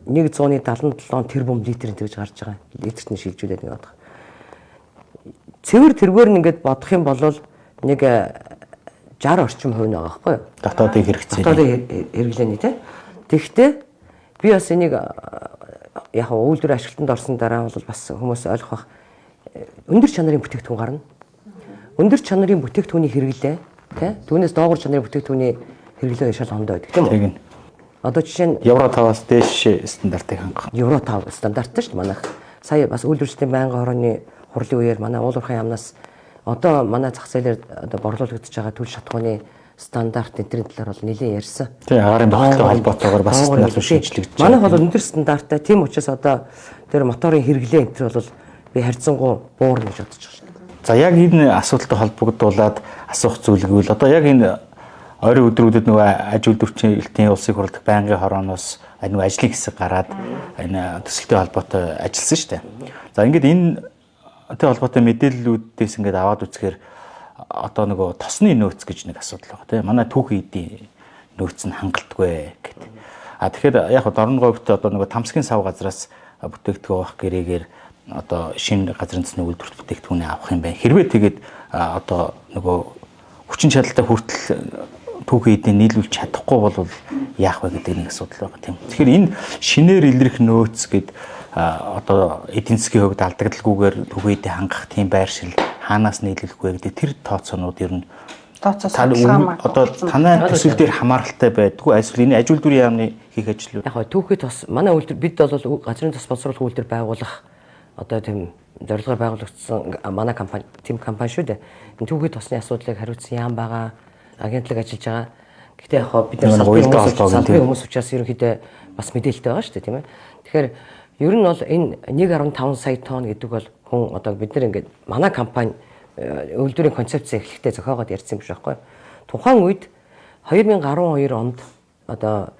177 тэрбум литрийн тэгж гарч байгаа. Литрт нь шилжүүлээд нэг бодох. Цэвэр тэргээр нь ингээд бодох юм бол нэг 60 орчим хувь байгаа байхгүй юу? Дотоодын хэрэгцээ. Дотоодын хэрэглээний тий. Тэгэхдээ би бас энийг яг үйлдвэр ашиглалтанд орсон дараа бол бас хүмүүс ойлгох бах. Өндөр чанарын бүтээгдэхүүн гарна. Өндөр чанарын бүтээгдэхүүний хэрэглээ тий. Түүнээс доогуур чанарын бүтээгдэхүүний хэрэглээ шал хондоо байдаг тийм үү? Тийм. Одоо жишээ нь Евро 5-аас дээш стандартыг хангах. Евро 5 стандарттай шүү дээ манайх. Сая бас үйлдвэрчдийн байнгын хорооны хурлын үеэр манай уул уурхайн яамнаас одоо манай зах зээлээр одоо борлуулагдаж байгаа төлж шатхууны стандарт эдгээр талаар бол нэлээд ярьсан. Тийм агаарын багтлагын холбоотойгоор бас стандарт шинжилэгдэж байна. Манайх бол өндөр стандарттай. Тийм учраас одоо тэр моторын хэрэглээ энэ төр бол би харьцангуй буурна гэж бодож байна. За яг энэ асуудалтай холбогдуулаад асуух зүйл гэвэл одоо яг энэ ойрын өдрүүдэд нөгөө аж үйлдвэрчийн элтийн улсын хурлд байнгын хорооноос нөгөө ажлын хэсэг гараад энэ төсөлтийн холбоотой ажилласан шүү дээ. За ингээд энэ тэр холбоотой мэдээллүүдээс ингээд аваад үзэхээр одоо нөгөө тосны нөөц гэж нэг асуудал байна тийм. Манай түүхэн эдийн нөөц нь хангалтгүй гэдэг. Тэгэхээр яг дорн говьт одоо нөгөө тамсгийн сав газраас бүтээгдэхүүн авах гэрээгээр одоо шинэ газрын засны үйлдвэрт бүтээгдэхүүнээ авах юм байна. Хэрвээ тэгээд одоо нөгөө хүчин чадалтай хүртэл түүхэн эдийн нийлүүлж чадахгүй бол яах вэ гэдэг нэг асуудал байна тийм. Тэгэхээр энэ шинээр илрэх нөөц гэд одоо эдийн засгийн хувьд алдагдalgүйгээр түүхэн эдийн хангах тийм байршил хаанаас нийлүүлэх вэ гэдэг тэр тооцоонууд ер нь одоо танай төсөл дээр хамааралтай байдгүй эсвэл энэ аж үйлдвэрийн яамны хийх ажил яг түүхэд бас манай үйлдвэр бид бол газрын тос боловсруулах үйлдвэр байгуулах одоо тийм зорилгоор байгуулагдсан манай компани тийм компани шүү дээ. Энэ түүхэд тосны асуудлыг хариуцсан яам байгаа агентлаг ажиллаж байгаа. Гэхдээ яг бид нар салбарын хүмүүс учраас ерөнхийдөө бас мэдээлэлтэй байгаа шүү дээ тийм ээ. Тэгэхээр ер нь бол энэ 1.5 сая тонн гэдэг бол хүн одоо бид нар ингээд манай компани үйлдвэрийн концепц эхлэхдээ зохиогоод ярьсан юм шиг байхгүй. Тухайн үед 2012 онд одоо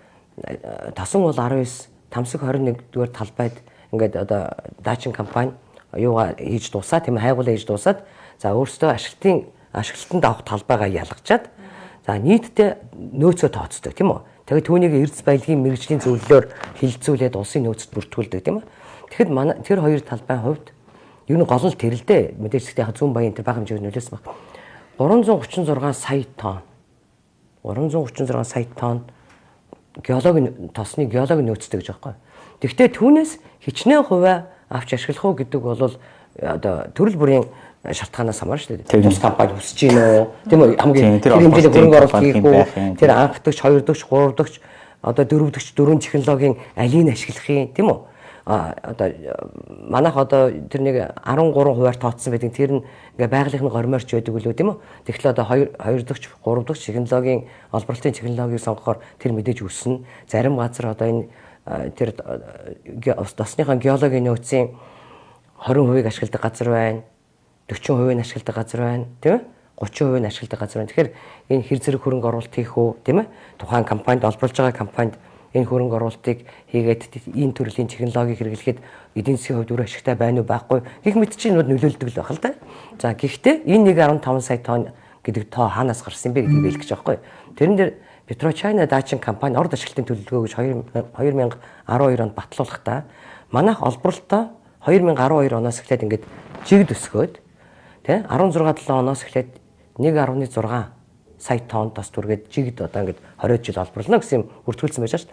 тасан бол 19, тамсаг 21-р талбайд ингээд одоо дачин компани юугаа хийж дуусаа тийм хайгуулаа хийж дуусаад за өөрсдөө ашиглалтанд авах талбайгаа ялгачаад за нийтдээ нөөцөө тооцдог тийм үү. Тэгээд түүнийг эрдэс баялагын мэрэгжлийн зөвлөлөөр хилцүүлээд улсын нөөцөд бүртгүүлдэг тийм үү. Тэгэхэд манай тэр хоёр талбайн хувьд ер нь гол нь тэр л дээ. Мэдээж гэхдээ зүүн баян тэр бага хэмжээгээр нөлөөсөн баг. 336 сая тонн. 336 сая тонн геологийн тосны геологийн нөөцтэй гэж байгаа. Тэгэхдээ түүнээс хичнээн хувиа авч ашиглах уу гэдэг бол одоо төрөл бүрийн шалтгаанаас хамаарна шүү дээ. Тус компани хүсэж гин үү? Тийм үү? Хамгийн тэр хэмжээний хөрөнгө оруулалт хийх үү? Тэр анхдагч, хоёрдогч, гуравдагч, одоо дөрөвдөгч, дөрвөн технологийн алийг нь ашиглах юм, тийм үү? Одоо манайх одоо тэр нэг 13%-аар тооцсон байдаг. Тэр нь ингээ байгалийнхны гормоорч байдаг үлээ тийм үү? Тэгэхээр одоо 2-дагч, 3-дагч технологийн олборлтын технологиг сонгохоор тэр мэдээж өснө. Зарим газар одоо энэ тэр тосныхаа геологийн нөөцийн 20%-ийг ашигладаг газар байна. 40%-ийг ашигладаг газар байна, тийм ээ? 30%-ийг ашигладаг газар байна. Тэгэхээр энэ хэр зэрэг хөрөнгө оруулалт хийх үү, тийм ээ? Тухайн компанид олборлж байгаа компанид энэ хөрөнгө оруулалтыг хийгээд энэ төрлийн технологиг хэрэглэхэд эдийн засгийн хувьд өөр ашигтай байна уу байхгүй гэх мэт чинь нөлөөлдөг л байх л да. За гэхдээ энэ 1.5 сая тонн гэдэг тоо хаанаас гарсан бэ гэдгийг хэлэх гэж байгаа байхгүй. Тэрэн дээр PetroChina Dachin компани орд ашиглалтын төлөвлөгөө гэж 2012 онд батлуулахдаа манайх олборлолтоо 2012 оноос эхлээд ингээд жигд өсгөөд тий 16-7 оноос эхлээд 1.6 сая тонн тос түргээд жигд одоо ингээд 20 жил олборлоно гэсэн юм бүртгүүлсэн байж шээ.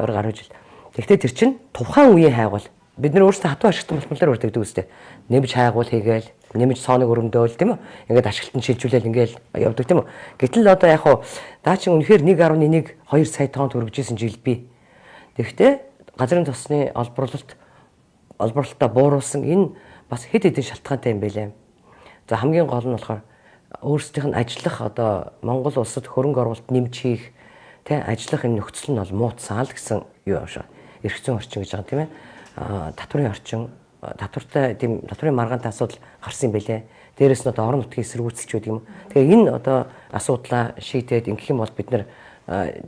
20 гаруй жил. Тэгэхдээ тэр чинь тухайн үеийн хайгуул бид нар өөрсдөө хатуу ашиглалтын болтмолоор үрдэгдэг үстэй. Нэмж хайгуул хийгээл, нэмж цооныг өрөмдөөл тийм үү? Ингээд ашиглалтанд шилжүүлээл ингээл явдаг тийм үү? Гэтэл одоо яг хуу Даачин үнэхээр 1.1 2 сая тонн төрөгжсэн жил бий. Тэгэхдээ газрын тосны олборлолтоо бууруулсан энэ бас хэд хэдэн шалтгаантай юм байлаа. За хамгийн гол нь болохоор өөрсдийнх нь ажиллах одоо Монгол улсад хөрөнгө оруулалт нэмж хийх тий ажиллах энэ нөхцөл нь бол муутсан л гэсэн юу юм шиг. Эрх зүйн орчин гэж байгаа тийм ээ. Татврын орчин, татвартай тийм татврын маргаантай асуудал гарсан юм байлээ. Дээрээс нь одоо орон нутгийн эсэргүүцэлч гэдэг юм. Тэгээ энэ одоо асуудлаа шийдээд ингэх юм бол бид нар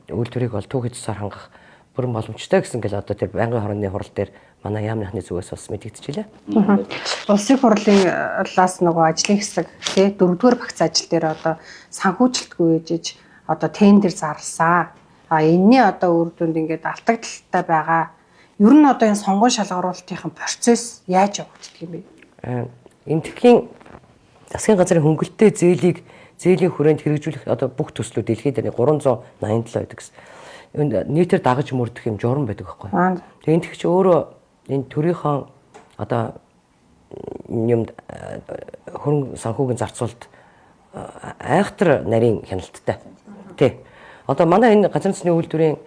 үйлдвэрийг бол түүхэд тусаар хангах бүрэн боломжтой гэсэн гэл одоо тэр байнгын хорооны хурал дээр манай яамныхны зүгээс бас мэдэгдчихлээ. Улсын хурлаас нөгөө ажлын хэсэг тий 4-р багц ажил дээр одоо санхүүжилтгүй ээжж одоо тендер зарласан. Энэний одоо үр дүнд ингээд алдагдaltaй байгаа. Ер нь одоо энэ сонгон шалгаруулалтын процесс яаж явагддаг юм бэ? Энтхийн засгийн газрын хөнгөлөлттэй зээлийн хүрээнд хэрэгжүүлэх одоо бүх төслүүд дэлхийд 387 байдаг гэсэн. Нийтээр дагаж мөрдөх юм журам байдаг байхгүй. Тэгээ энэ ч өөрөө энэ төрийнхөө одоо юмд хөрөнгө санхүүгийн зарцуулалт айхтар нарийн хяналттай. Тэ. Одоо манай энэ газрын засгийн үйлдвэрийн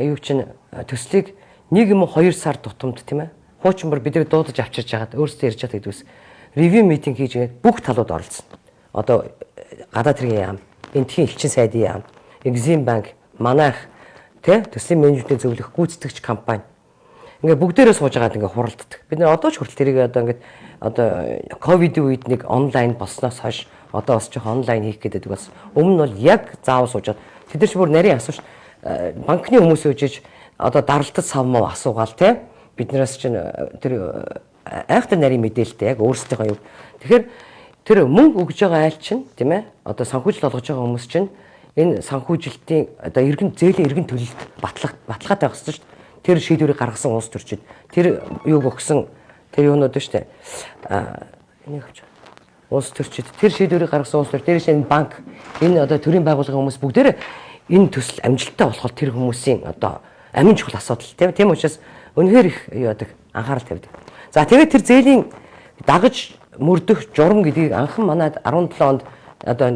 юу чинь төслийг 1 юм уу 2 сар тутамд тийм ээ. Хуучин бүр бидний дуудаж авчирч яагаад өөрсдөө ярьж байгаа гэдгээс ревью митинг хийж ингээд бүх талууд оролцсон. Одоо гадаад хэргийн яам, Энтхийн элчин сайдын яам, Exim банк, манайх тэ төслийн менежментийн зөвлөх гүйцэтгэгч компани. Ингээ бүгдээрээ сууж байгаад ингээ хуралддаг. Бид нэр одоо ч хүртэл тэрийг одоо ингээд одоо ковидын үед нэг онлайн болсноос хойш одоо бас жоох онлайн хийх гэдэг бас өмнө нь бол яг заавал суужаад тэд нар ч бүр нарийн асууж банкны хүмүүс үжиж одоо даралтад савмаа асуугаал те биднээс чинь тэр айхтар нарийн мэдээлэлтэй яг өөрсдийнхөө юу. Тэгэхээр тэр мөнгө өгж байгаа айл чинь тийм ээ одоо санхүүжилт олгож байгаа хүмүүс чинь энэ санхүүжилтийн одоо зээлийн иргэн төлөлт баталгаатай байх ёстой шүү дээ. Тэр шийдвэрийг гаргасан улс төрчид тэр юуг өгсөн тэр юунууд шүү дээ. Энийг авч улс төрчид тэр шийдвэрийг гаргасан улс төр тэр шинэ банк энэ одоо төрийн байгууллагын хүмүүс бүгдээр энэ төсөл амжилттай болоход тэр хүмүүсийн одоо амин чухал асуудал тийм учраас үнэхээр их юу яадаг анхаарал тавьдаг. За тэгээд тэр зээлийн дагаж мөрдөх журам гэдгийг анхан манайд 17 онд одоо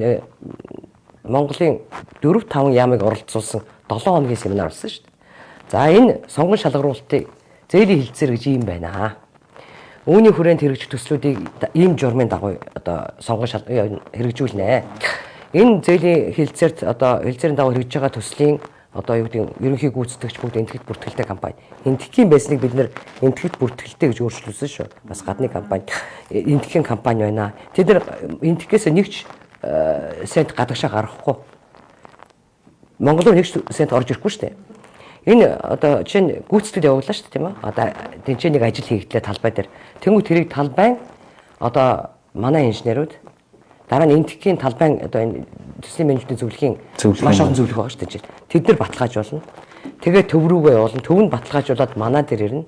Монголын 4-5 яамыг оролцуулсан 7 хоногийн семинар болсон шүү дээ. За энэ сонгон шалгаруулалтыг зээлийн хилцээр гэж юм байна. Үүний хүрээнд хэрэгжих төслүүдийг ийм журмын дагуу одоо сонгон хэрэгжүүлнэ. Энэ зээлийн хилцээрт одоо хилцээрийн дагуу хэрэгжиж байгаа төслийн одоо юу гэдэг ерөнхий гүйцэтгэгч бүгд энтгэгт бүртгэлтэй компани. Энтгэхийн байсныг бид нэр энтгэгт бүртгэлтэй гэж өөрчлүүлсэн шүү. Бас гадны компани энтгэхийн компани байна. Тэд нар энтгэхээс нэг ч сент гадагшаа гаргахгүй. Монголоор нэг ч сент орж ирэхгүй шүү дээ. Энэ одоо чинь гүйцэтгэл явууллаа шүү дээ тийм үү? Одоо тэнцээ нэг ажил хийгдлээ талбай дээр. Тэнгүү тэрийг талбай одоо манай инженерүүд дараа нь энтгэхийн талбай одоо энэ төслийн менежментийн зөвлөхийн маш олон зөвлөх байгаа шүү дээ. Тэд нар баталгаажуулна. Тэгээ төв рүүгээ явуулна. Төвөнд баталгаажуулаад манай дээр ирнэ.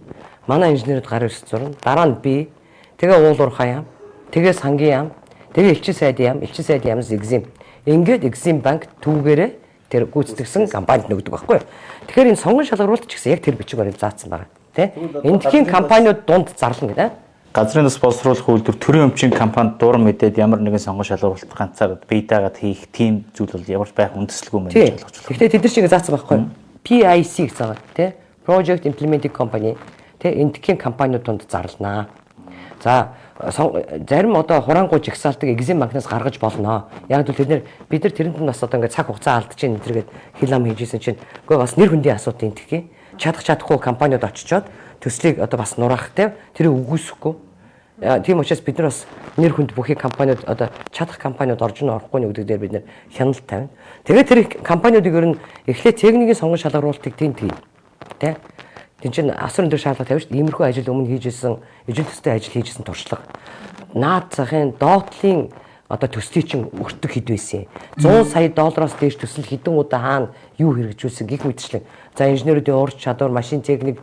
Манай инженерүүд гар өрс зурна. Дараа нь би тэгээ уулуурхаа яам. Тэгээ сангийн яам. Тэгээ элчин сайдын яамс Exim. Ингээд Exim банк түүгээрээ тэр гүйцэтгэсэн компанид нөгдөг байхгүй. Тэгэхээр энэ сонгон шалгаруулалт ч гэсэн яг тэр бичгээр заасан байгаа. Тэ? Энтхийн компаниуд дунд зарлана гэдэг. Газрын тус боловсруулах үйлдвэр төрийн өмчийн компанид дуран мэдээд ямар нэгэн сонгон шалгаруулалт ганцаар бие даагаад хийх тийм зүйл бол ямарч байх үндэслэгүй мэн гэж ойлгож байна. Гэхдээ тэд нар шиг заасан байхгүй. PIC гэж байгаа. Тэ? Project Implementing Company. Тэ? Энтхийн компаниуд дунд зарлана. За зарим одоо хураангуй жигсаалтыг Exim банкнаас гаргаж болно. Яг л бид нар тэрэнд нь бас одоо ингээд цаг хугацаа алдаж ийн тэргээд хил ам хийжсэн чинь үгүй бас нэр хүндийн асуудал энтгэх. Чадахгүй компаниуд очичоод төслийг одоо бас нураах те тэрийг үгүйсэхгүй. Тийм учраас бид нар бас нэр хүнд бүхий компаниуд одоо чадах компаниуд орж ийн орохгүй нэг дээр бид нар хяналт тавина. Тэгээд тэр компаниудыг ер нь эхлээд техникийн сонгон шалгаруулалтыг тийм те тэн чин асар өндөр шаардлага тавьж иймэрхүү ажил өмнө хийжсэн, ижил төстэй ажил хийжсэн туршлага. Наад захын доотлын одоо төслийг чин өртөг хэд байсан. 100 сая доллароос дээш төсөл хэдэн удаа хаана юу хэрэгжүүлсэн гих мэтчлэн. За инженеруудын ур чадвар, машин техник,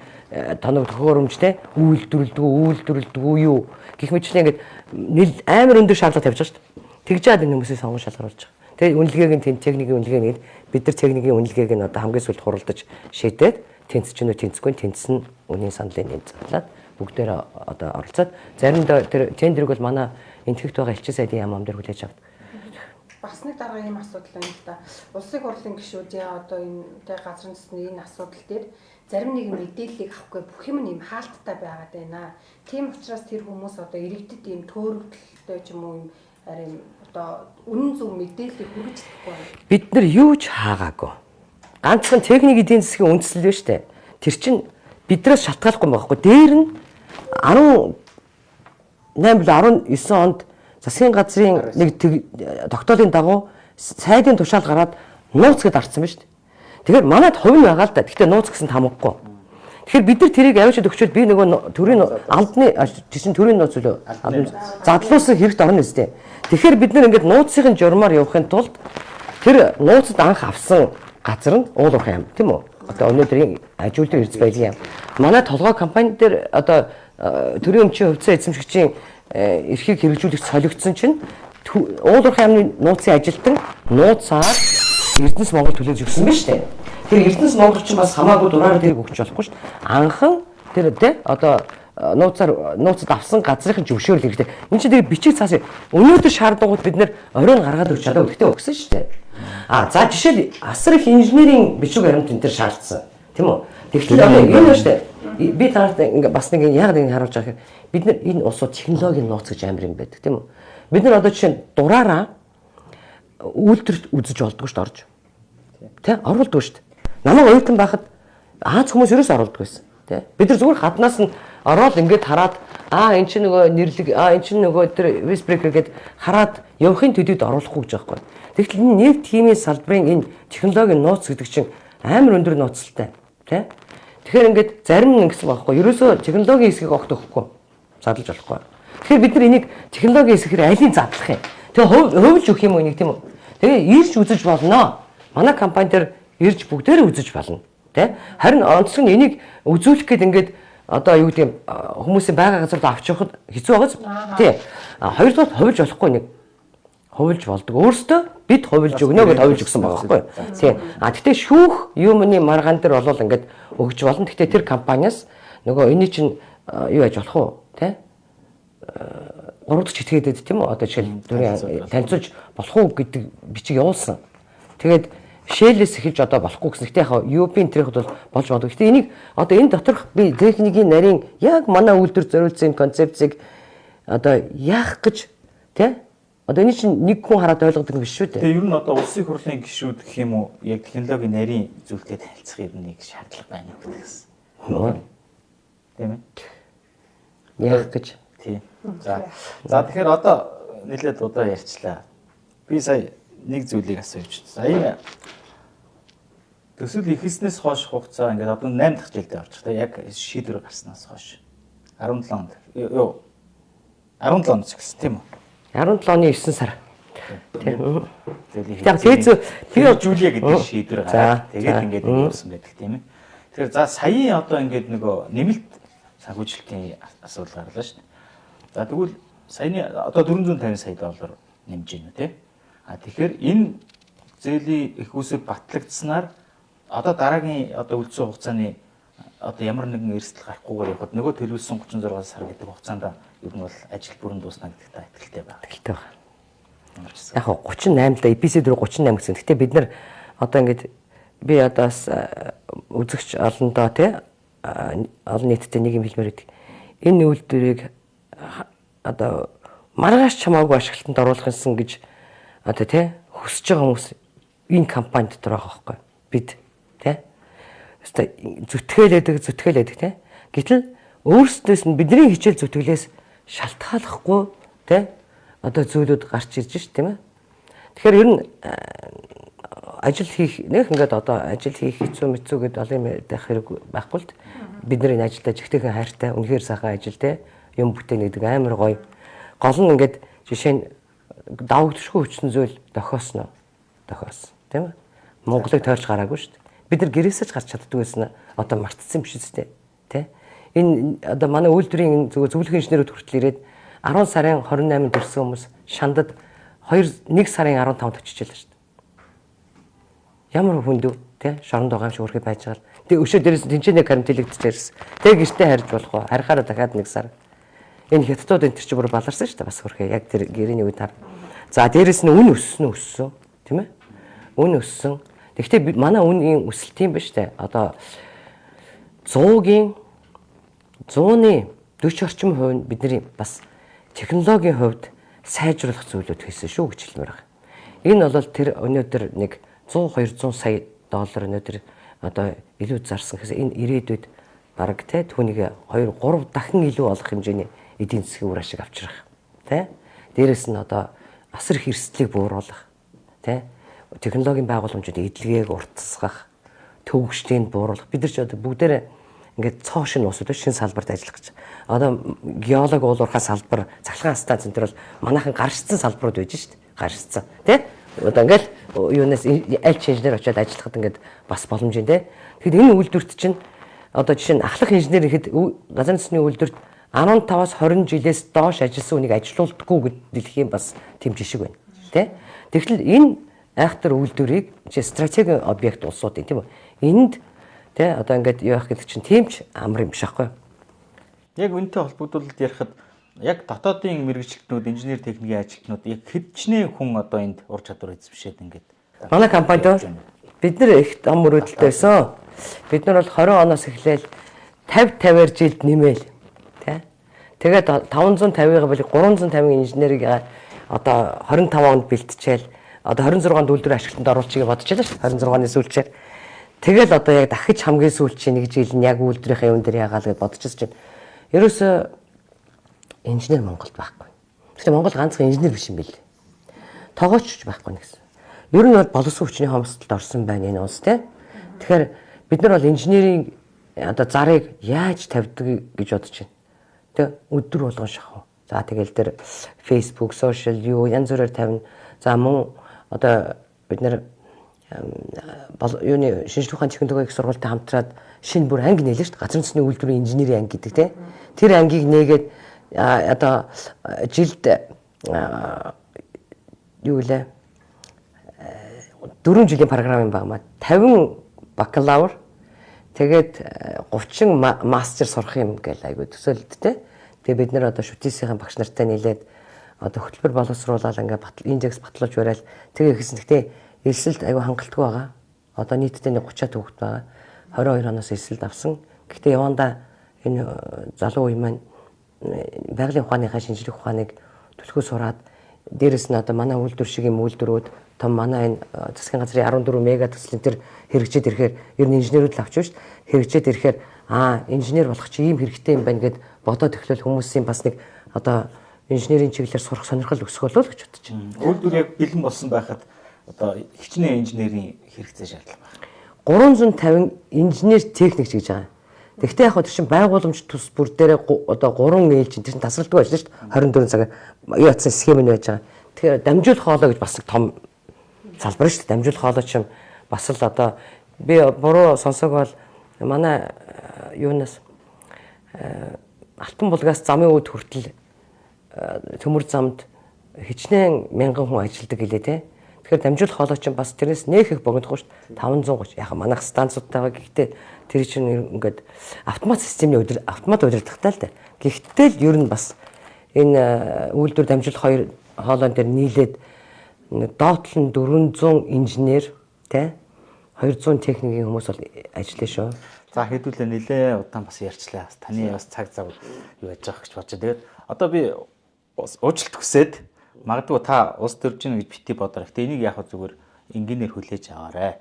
тоног төхөөрөмжтэй үйлдвэрлэдэггүй юу гих мэтчлэн ингээд амар өндөр шаардлага тавьж байгаа шүү дээ. Тэгж яад энэ хүмүүсийг сонгон шалгаруулж байгаа. Тэгээд үнэлгээг нь техникийн үнэлгээ нэгэд бид нар техникийн үнэлгээг нь одоо хамгийн сүүлд хуралдаж шийдээд тэнцэж тэнцэхгүй тэнцэн үнийн саналын нэм зарлаад бүгдээр одоо оролцоод заримдаа тэр тендерыг бол манай энтгэгт байгаа элчин сайдын яам амдэр хүлээж авдаг. Бас нэг дараа ийм асуудал байна л да. Улсын хурлын гишүүдийн одоо энэ газрын төсний энэ асуудал дээр зарим нэг мэдээллийг авахгүй бүх юм нэм хаалттай байгаад байна. Тийм учраас тэр хүмүүс одоо иргэдэд ийм төөрөгдөлтэй ч юм уу ийм арим одоо үнэн зөв мэдээллийг хүргэж чадахгүй байна. Бид нар юу ч хаагаагүй. Ганцхан техник эдийн засгийн үндэслэл биш үү? Тэр чинь биднээс шалтгааллахгүй байхгүй. Дээр нь 19 онд засгийн газрын нэг тогтоолын дагуу сайдын тушаал гараад нууц гэдээ арцсан байна шүү дээ. Тэгэхээр манайд хувь нь байгаа л да. Гэхдээ нууц гэсэн хамаагүй. Тэгэхээр бид нар тэрийг авчид өгчөөд би нөгөө төрийн албаны чинь төрийн нууц үлээ задлуулсан хэрэгт орно үстэй. Тэгэхээр бид нар ингээд нууцын журмаар явахын тулд тэр нууцад анх авсан газар нь уулуурах юм тийм үү? Одоо өнөөдрийн ажилтны эрдэс байдлын юм. Манай толгой компани дээр одоо төрийн өмчийн хувьцаа эзэмшигчийн эрхийг хэрэгжүүлэх солигдсон чинь уулуурах юмны нууцын ажилтан нууцаар Эрдэнэс Монгол төлөөж өгсөн байна шүү дээ. Тэр Эрдэнэс Монгол ч бас хамаагүй дураараа тэрийг өгч болохгүй шүү дээ. Анхан тэр тэ одоо нууцад авсан газрын зөвшөөрөл хэрэгтэй. Энд чинь тэр бичиг цаас өнөөдөр шаардлагууд бид нэр оройн гаргаад өгч чадаа өгдөгтэй өгсөн шүү дээ. За жишээл асар их инженерийн бичиг баримт энэ төр шаардсан тийм үү? Тэгэхээр одоо энэ нь шүү дээ. Би танарт ингээ бас нэг яг нэг харуулж байгаа хэрэг бид нар энэ улсууд технологийн нууц гэж амар юм байдаг тийм үү? Бид нар одоо жишээ дураараа үйлдвэрт үзэж болдгоо шүү дээ орж. Тэ оруулдаг шүү дээ. Намайг оюутан байхад Аз хүмүүс ерөөс оруулдаг байсан. Тэ бид нар зүгээр хаднаас нь ороод ингээд хараад эн чинь нөгөө нэрлэг эн чинь нөгөө тэр висбрекер гээд хараад явахын төдийд оруулахгүй гэж байгаа байхгүй. Тэгтэл энэ нефт химийн салбарын энэ технологийн нууц гэдэг чинь амар өндөр нууцтай. Тэ тэгэхээр ингээд зарим нь ингэсэн байхгүй. Ерөөсөө технологийн хэсгийг огт өгөхгүй. Задлаж болохгүй. Тэгэхээр бид нар энийг технологийн хэсгээр алийг задлах юм. Тэгээ хувилж өгөх юм уу нэг тийм үү? Тэгээ ирж үзэж болно. Манай компани дээр ирж бүгдээрээ үзэж болно. Тэ? Харин онцгой нь энийг үзүүлэх гээд ингээд одоо юу гэдэг хүмүүсийн байгаа газар руу авч явахд хэцүү байгааз. Тий. Хоёрдугаар хувилж болохгүй нэг. Хувилж болдог. Өөрөөсөө бид хувилж өгнө гэдээ хувилж өгсөн байгаа байхгүй. Тий. Тэгтээ шүүх юмны маргаан дээр болвол ингээд өгж болно. Тэгтээ тэр компаниас нөгөө эний чинь юу яаж болох уу? Тэ? Гуравдагч этгээдэд тийм үү? Одоо жишээл дүрийн танилцуулж болох уу гэдэг бичиг явуулсан. Тэгээд Shell-с эхэлж одоо болохгүй гэсэн. Гэтэ яг UP-ийн тэрхд бол болж магадгүй. Гэтэ энийг одоо энэ доторх би техникийн нарийн яг манай үйлдвэр зориулсан концепцийг одоо яах гэж тий? Одоо энэ чинь нэг хүн хараад ойлгодог юм биш шүү дээ. Тэгээ ер нь одоо улсын хурлын гишүүд гэх юм уу яг технологийн нарийн зүйлтэй танилцах ер нь нэг шаардлага байна уу гэдэгс. Тийм ээ. Яах гэж. Тийм. За тэгэхээр одоо нэлээд удаа ярьчлаа. Би сая нэг зүйлийг асууж байна. Сая төсөл ихснээс хойш хугацаа ингээд одоо 8 дахь жилдээ орчих та яг шийдвэр гарснаас хойш 17 онд юу 17 онд ч гэсэн тийм үү? 17 оны 9 сар. Тийм. Тэгээд би Жулия гэдэг шийдвэр гараад тэгээд ингээд явуулсан байдаг тийм ээ. Тэгэхээр за саяын одоо ингээд нөгөө нэмэлт санхүүжилтийн асуудал гарлаа шүү дээ. За тэгвэл саяны одоо 450 сая доллар нэмж гинэ үү тийм. Тэгэхээр энэ зээлийн их үсэг батлагдсанаар одоо дараагийн одоо үлдсэн хугацааны одоо ямар нэгэн эрсдэл гарахгүйгээр явхад нөгөө төлөвлөсөн 36 сар гэдэг хугацаанд ер нь бол ажил бүрэн дуусна гэдэгт итгэлтэй байна. Итгэлтэй байна. Яг 38 л EPC дээр 38 гэсэн. Гэтэ бид нар одоо ингээд би одоо үзэгч олондоо тий олон нийтэд нэг юм хэлмээр байдаг. Энэ үйлдвэрийг одоо маргааш чамаагүй ашиглалтанд оруулах юмсан гэж одоо тий хүсэж байгаа хүмүүс энэ компани дотор байгаа байхгүй бид тий өстой зүтгэлээдэг тий гэтэл өөрсдөөс нь бидний хичээл зүтгэлээс шалтгааллахгүй тий одоо зүйлүүд гарч ирж ш тийм ээ тэгэхээр ер нь ажил хийх нэг ингээд одоо ажил хийх хэцүү мэцүү гэдэг олон юм дах хэрэг байхгүй л бидний энэ ажилдаа жигтэйхэн хайртай үнэхээр сайхан ажил тий юм бүтээн гэдэг амар гоё гол нь ингээд жишээ нь давагдшгүй хүчин зүйл дохиосон тийм ээ Монголыг тойрч гараагүй шүү дээ бид нар гэрээсээ ч гарч чаддгүй байсан одоо мартсан юм шиг үстэй тий энэ одоо манай үйлдвэрийн зөвлөх инженерүүд хүртэл ирээд 10 сарын 28-нд төрсэн хүмүүс шандад 1 сарын 15-нд очижээ л шүү дээ ямар хүндв тий шоронд байгаа юм шиг өрхөй байж байгаа л тэг өшөө дээрээс тэнцэнэ карантинлэгдчихээрсэн тэг гэртээ харж болох уу харахаараа дахиад 1 сар энэ хятадууд энэ төр чи бүр баларсан шүү дээ бас өрхөй яг тэр гэрээний үед хар за дээрээс нь үн өссөн тийм ээ үн өссөн тэгвэл манай үнийн өсөлт юм ба штэ одоо 100-ны 40 орчим хувь нь бидний бас технологийн хувьд сайжруулах зүйлүүд хийсэн шүү гэж хэлмээр байна. Энэ бол тэр өнөөдөр нэг 100-200 сая доллар өнөөдөр одоо илүү зарсан гэсэн энэ ирээдүйд бараг те түүнийг 2-3 дахин илүү олох хэмжээний эдийн засгийн үр ашиг авчрах те дээрэс нь одоо асар их эрсдлийг бууруулах те технологийн байгууламжуудын эдлэгийг уртасгах төвөгчдийг бууруулах бид нар ч одоо бүгдээрээ ингээд цоо шин усууд шинэ салбарт ажиллах гэж одоо геолог уулуурхаа салбар цахилгаан станц энэ төр бол манайхан гаршсан салбарууд байж шít гаршсан те одоо ингээд юунаас аль ч инженер очиад ажиллахад ингээд бас боломж юм те тэгэхэд энэ үйлдвэрт чинь одоо жишээ нь ахлах инженер ихэд газар нутгийн үйлдвэрт 15-аас 20 жилээс доош ажилласан үнийг ажилуулдаггүй гэдэг юм бас тэм жишг байна тий тэгэхээр энэ айхтар үйлдвэрийг стратегийн объект улсууд тийм үү энд тий одоо ингээд юу яах гэдэг чинь тийм ч амар юм биш аахгүй яг үнэтэй холбогдуулалт ярихад яг дотоодын мэргэжилтнүүд инженер техникийн ажилтнууд яг хэдчнээ хүн одоо энд ур чадвар эзэмшээд ингээд манай компанид бид нар их ам мөрөөдөлтэй байсан бид нар бол 20 оноос эхлээл 50-50-аар жилд нэмээл тэгээд 550-ыг бол 350 инженерийг одоо 25 онд бэлтжээл одоо 26-нд үйлдвэрийн ашиглалтанд оруулчихыг бодож байлаа шүү. 26-ны сүүлчээр. Тэгэл одоо яг дахиж хамгийн сүүлчийн нэг жил нь яг үйлдвэрийнхээ юун дээр яагаал гэж бодож байгаа чинь. Ерөөсөө инженер Монголд байхгүй. Гэхдээ Монгол ганцхан инженер биш юм билээ. Тогоочч байхгүй нэгсэн. Ер нь бол боловсон хүчний хомсдолд орсон байна энэ улс те. Тэгэхээр бид нар бол инженерийн одоо зарыг яаж тавьдаг гэж бодож байна. Тэ өдөр болгон шахав. За тэгэл тэр Facebook, social юу янз бүрээр тавина. За мөн одоо бид нар юуны шинжлэх ухааны технологийн их сургуультай хамтраад шинэ бүр анги нээлээ шүү дээ. Газрын засны үйлдвэрийн инженерийн анги гэдэг тийм. Тэр ангийг нээгээд одоо жилд юу лээ 4 жилийн програм юм байна. 50 бакалавр тэгээд 30 мастер сурах юм гээл айгуу төсөөлөлттэй. Тэгээ бид нар одоо шүтээсийн багш нартай нийлээд одоо хөтөлбөр боловсруулаад ингээ индекс батлуулж барайл тэгээ ихсэн. Гэхдээ элсэлд айгуу хангалтгүй байгаа. Одоо нийтдээ 30-аад хүүхэд байгаа. 22 оноос элсэлд авсан. Гэхдээ явандаа энэ залуу үе маань байгалийн ухааныхаа шинжлэх ухааныг төлхөө сураад дээрэс нь одоо манай үйлдвэр шиг юм үйлдвэрүүд том манай энэ засгийн газрын 14 мега төслийн тэр хэрэгжээд ирэхээр ер нь инженерүүд л авч шүү дээ. Хэрэгжээд ирэхээр инженер болох чи ийм хэрэгтэй юм байна гэд бодоод эхлэл хүмүүсийн бас нэг одоо инженерийн чиглэлээр сурах сонирхол өсөх болов гэж бодож байна. Үйлдвэр яг бэлэн болсон байхад одоо хичнээн инженерийн хэрэгцээ шаардлага байна. 350 инженер техникч гэж байгаа. Тэгвэл яг чинь байгууламж тус бүр дээр одоо 3 ээлж чинь тасралтгүй ажиллаж шүү дээ. 24 цаг юу атсан схем нь байж байгаа. Тэгэхээр дамжуулах хоолой гэж бас том салбар шүү дээ. Дамжуулах хоолой чинь бас л одоо би буруу сонсог бол манай юунаас Алтан булгаас замын үүд хүртэл төмөр замд хичнээн мянган хүн ажилладаг гэлээ те. Тэгэхээр дамжуулах хоолой чинь бас тэрнээс нэх их богинохгүй шүү дээ. 530. Яг манайх станцуудтай байгаа. Гэхдээ тэр чинь ингээд автомат системийн автомат удирдахтай л дээ. Гэхдээ л ер нь бас энэ үйлдвэр дамжуулах хоёр хоолойн дээр нийлээд доотлон 400 инженер те 200 техникийн хүмүүс бол ажиллана шүү. За хэдүүлээ нэлээ удаан бас ярьчлаа. Таны бас цаг зав юу яаж байгаа гэж бодчих. Тэгээд одоо би уучлалт хүсээд магадгүй та ус төрж гин гэж бити бодорой. Гэтэ энийг яг зүгээр энгийнээр хүлээж аваарай.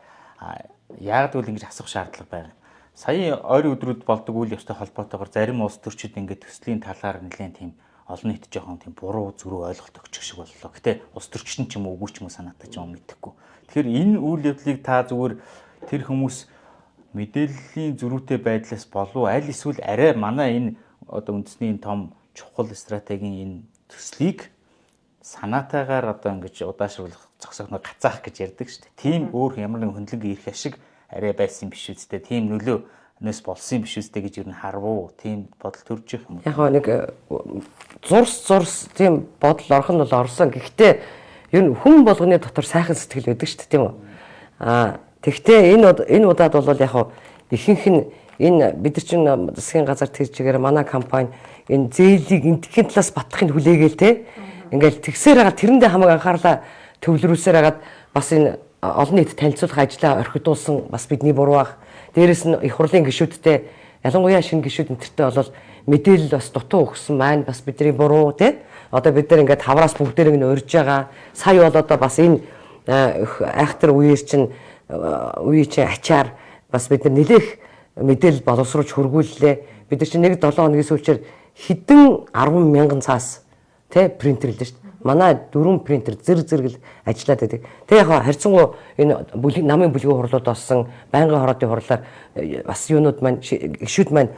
Яагад үл ингэж асуух шаардлага байна. Сая ойрын өдрүүд болдог үйл явцтай холбоотойгоор зарим ус төрчид ингээд төслийн талаар нэлээд тийм олон нийт жоохон тийм буруу зөрүү ойлголт өгчих шиг боллоо. Гэтэ ус төрчин ч юм уу үгүй ч юм уу санаатай ч юм мэдэхгүй. Тэгэхээр энэ үйл явдлыг та зүгээр тэр хүмүүс мэдээллийн зөрүүтэй байдлаас болов аль эсвэл арай манай энэ одоо үндэсний том чухал стратегийн энэ төслийг санаатайгаар одоо ингэж удаашруулах зогсоогноо гацаах гэж ярьдаг шүү дээ. Тийм өөр ямар нэгэн хөндлөнгийн ирэх ашиг арай байсан биш үстэй. Тийм нөлөөнөөс болсон биш үстэй гэж юу н харвуу. Тийм бодол төрж их юм. Яг нэг зурс тийм бодол орох нь бол орсон. Гэхдээ ер нь хүн болгоны дотор сайхан сэтгэл байдаг шүү дээ, тийм үү? Тэгвэл энэ удаад бол яг ихэнх нь энэ бид нар чинь засгийн газар тэр чигээр манай компани энэ зээлийг энтхийн талаас батлахыг хүлээгээл те. Ингээл тэгсээр хагаад тэрэндээ хамаг анхаарлаа төвлөрүүлсээр хагаад бас энэ олон нийт танилцуулах ажлаа орхидуулсан бас бидний буруу баг. Дээрээс нь их хурлын гишүүдтэй ялангуяа шинэ гишүүд энтертэй болол мэдээлэл бас дутуу өгсөн маань бас бидний буруу те. Одоо бид нар ингээд хавраас бүгдээр ингэ урьж байгаа. Сая бол одоо бас энэ айхтар үеэр чинь ачаар бас бид нар нэлээх мэдээлэл боловсруулж хөргүүллээ. Бид нар чинь 1-7 хоногийн сүүлчээр хэдэн 10 мянган цаас тэ принтер л дээ шүү дээ. Манай 4 принтер зэрэг ажиллаад байдаг. Тэ яг харьцангуй энэ намын бүлгийн хурлууд болсон байнгын хороодын хурлаар бас юунууд маань гişүүд маань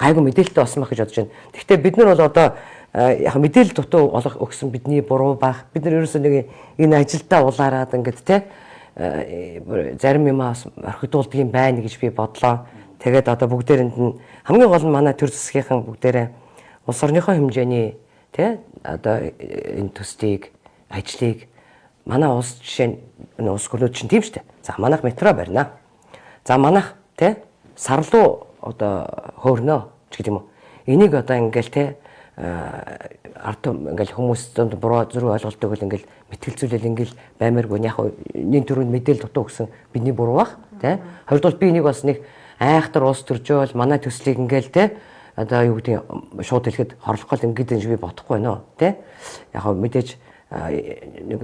гайгүй мэдээлэлтэй болсон байх гэж бодож байна. Гэхдээ бид нар бол одоо яг мэдээлэл дутуу олох өгсөн бидний буруу байх. Бид нар ерөөсөө нэг энэ ажилдаа улаарад ингээд тэ зарим юм орхидуулдаг юм байна гэж би бодлоо. Тэгээд одоо бүгдээрэнд нь хамгийн гол нь манай төр засгийнхан бүгдээрээ улс орныхоо хэмжээний тэ одоо энэ төслийг ажлыг манай улс жишээ нь улс гүрнүүд чинь тийм шүү дээ. За манайх метро барина. За манайх тэ сарлуу одоо хөөрнө ч гэдэг юм уу. Энийг одоо ингээл тэ ард ингээл хүмүүс донд буруу зөрүү ойлголтыг л ингээл мэтгэлзүүлэл ингээл баймааргүй яг нэг төрөнд мэдээлэл дутуу өгсөн бидний буруу бах тэ. Хоёрдугаар би энийг бас нэг айхтар улс төржөөл манай төслийг ингээл тэ одоо юу гэдэг шууд хэлэхэд хорлох гол ингээд энэ би бодохгүй байна те. Яг мэдээж нэг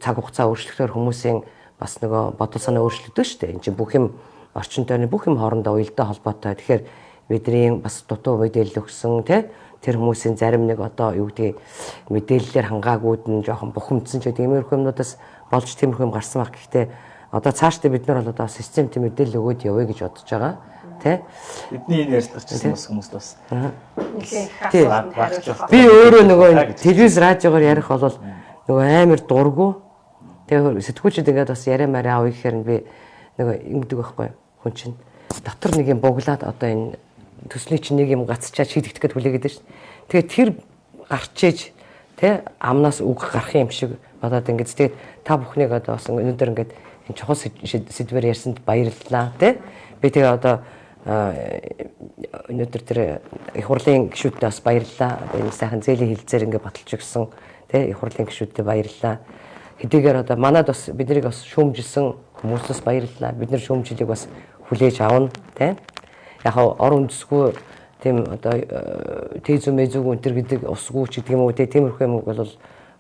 цаг хугацаа өөрчлөгдөөр хүмүүсийн бас нөгөө бодол санаа өөрчлөгдөж штэ. Энд чинь бүх юм орчин тойрны бүх юм хоорондоо уялдаа холбоотой. Тэгэхээр бидний бас дутуу мэдээлэл өгсөн тэр хүмүүсийн зарим нэг одоо юу гэдгийг мэдээллээр хангаагууд нь жоохон бухимдсан ч гэдэг иймэрхүү юмнуудаас болж тиймэрхүү юм гарсан баг. Гэхдээ одоо цаашдаа бид нар бол одоо системт мэдээлэл өгөөд явъя гэж бодож байгаа. Бидний энэ ярьж гарчсан бас хүмүүст бас би өөрөө нөгөө телевиз радиогоор ярих бол нөгөө амар дургу тэгээ сэтгүүлчид ингээд бас яриа мараа авъя гэхээр би нөгөө ингэдэг байхгүй хүн чинь дотор нэг юм буглаад одоо энэ төслийн чинь нэг юм гацчаад шийдэгдэх гээд хүлээгээд шүү дээ. Тэгээ тэр гарч ээж амнаас үг гарах юм шиг бодоод ингээд тэгээд та бүхнийг одоо бас өнөөдөр ингээд энэ чухал сэдвээр ярьсанд баярлалаа би тэгээ одоо өнөөдөр тэр их хурлын гишүүдтэй бас баярлалаа. Энэ сайхан зээлийн хилцээр ингээд баталж өгсөн их хурлын гишүүдтэй баярлалаа. Хэдийгээр одоо манад бас биднийг бас шүүмжилсэн хүмүүстээс баярлалаа. Бид нар шүүмжлэлийг бас хүлээж авна яг ор үндэсгүй тийм одоо тезү мэзүг өнтер гэдэг усгүй ч гэдэг юм уу тиймэрхүү юм бол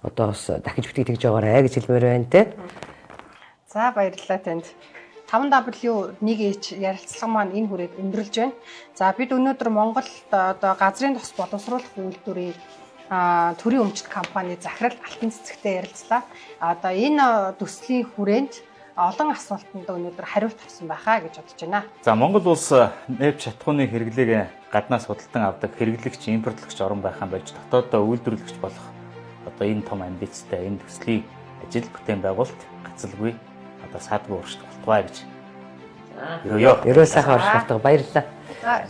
одоо бас дахиж битгий тэгж байгаарэ гэж хэлмээр байна За баярлалаа танд. 5W1H ярилцлага маань энэ хүрээд өндөрлж байна. За бид өнөөдөр Монголд одоо газрын тос боловсруулах үйлдвэрийн төрийн өмчт компани захирал Алтан цэцэгтэй ярилцлаа. Одоо энэ төслийн хүрээнд олон асуултанд өнөөдөр хариулт авсан байхаа гэж бодож байна. За Монгол улс нефт шатхууны хэрэглээг гаднаас худалдан авдаг хэрэглэгч, импортлогч орн байхan болж дотооддоо үйлдвэрлэгч болох одоо энэ том амбицтай энэ төслийн ажил бүтээн байгуулалт гацалгүй одоо садгүй урагш болтугай гэж. Ерөө сайхан оршуултаа баярлалаа. За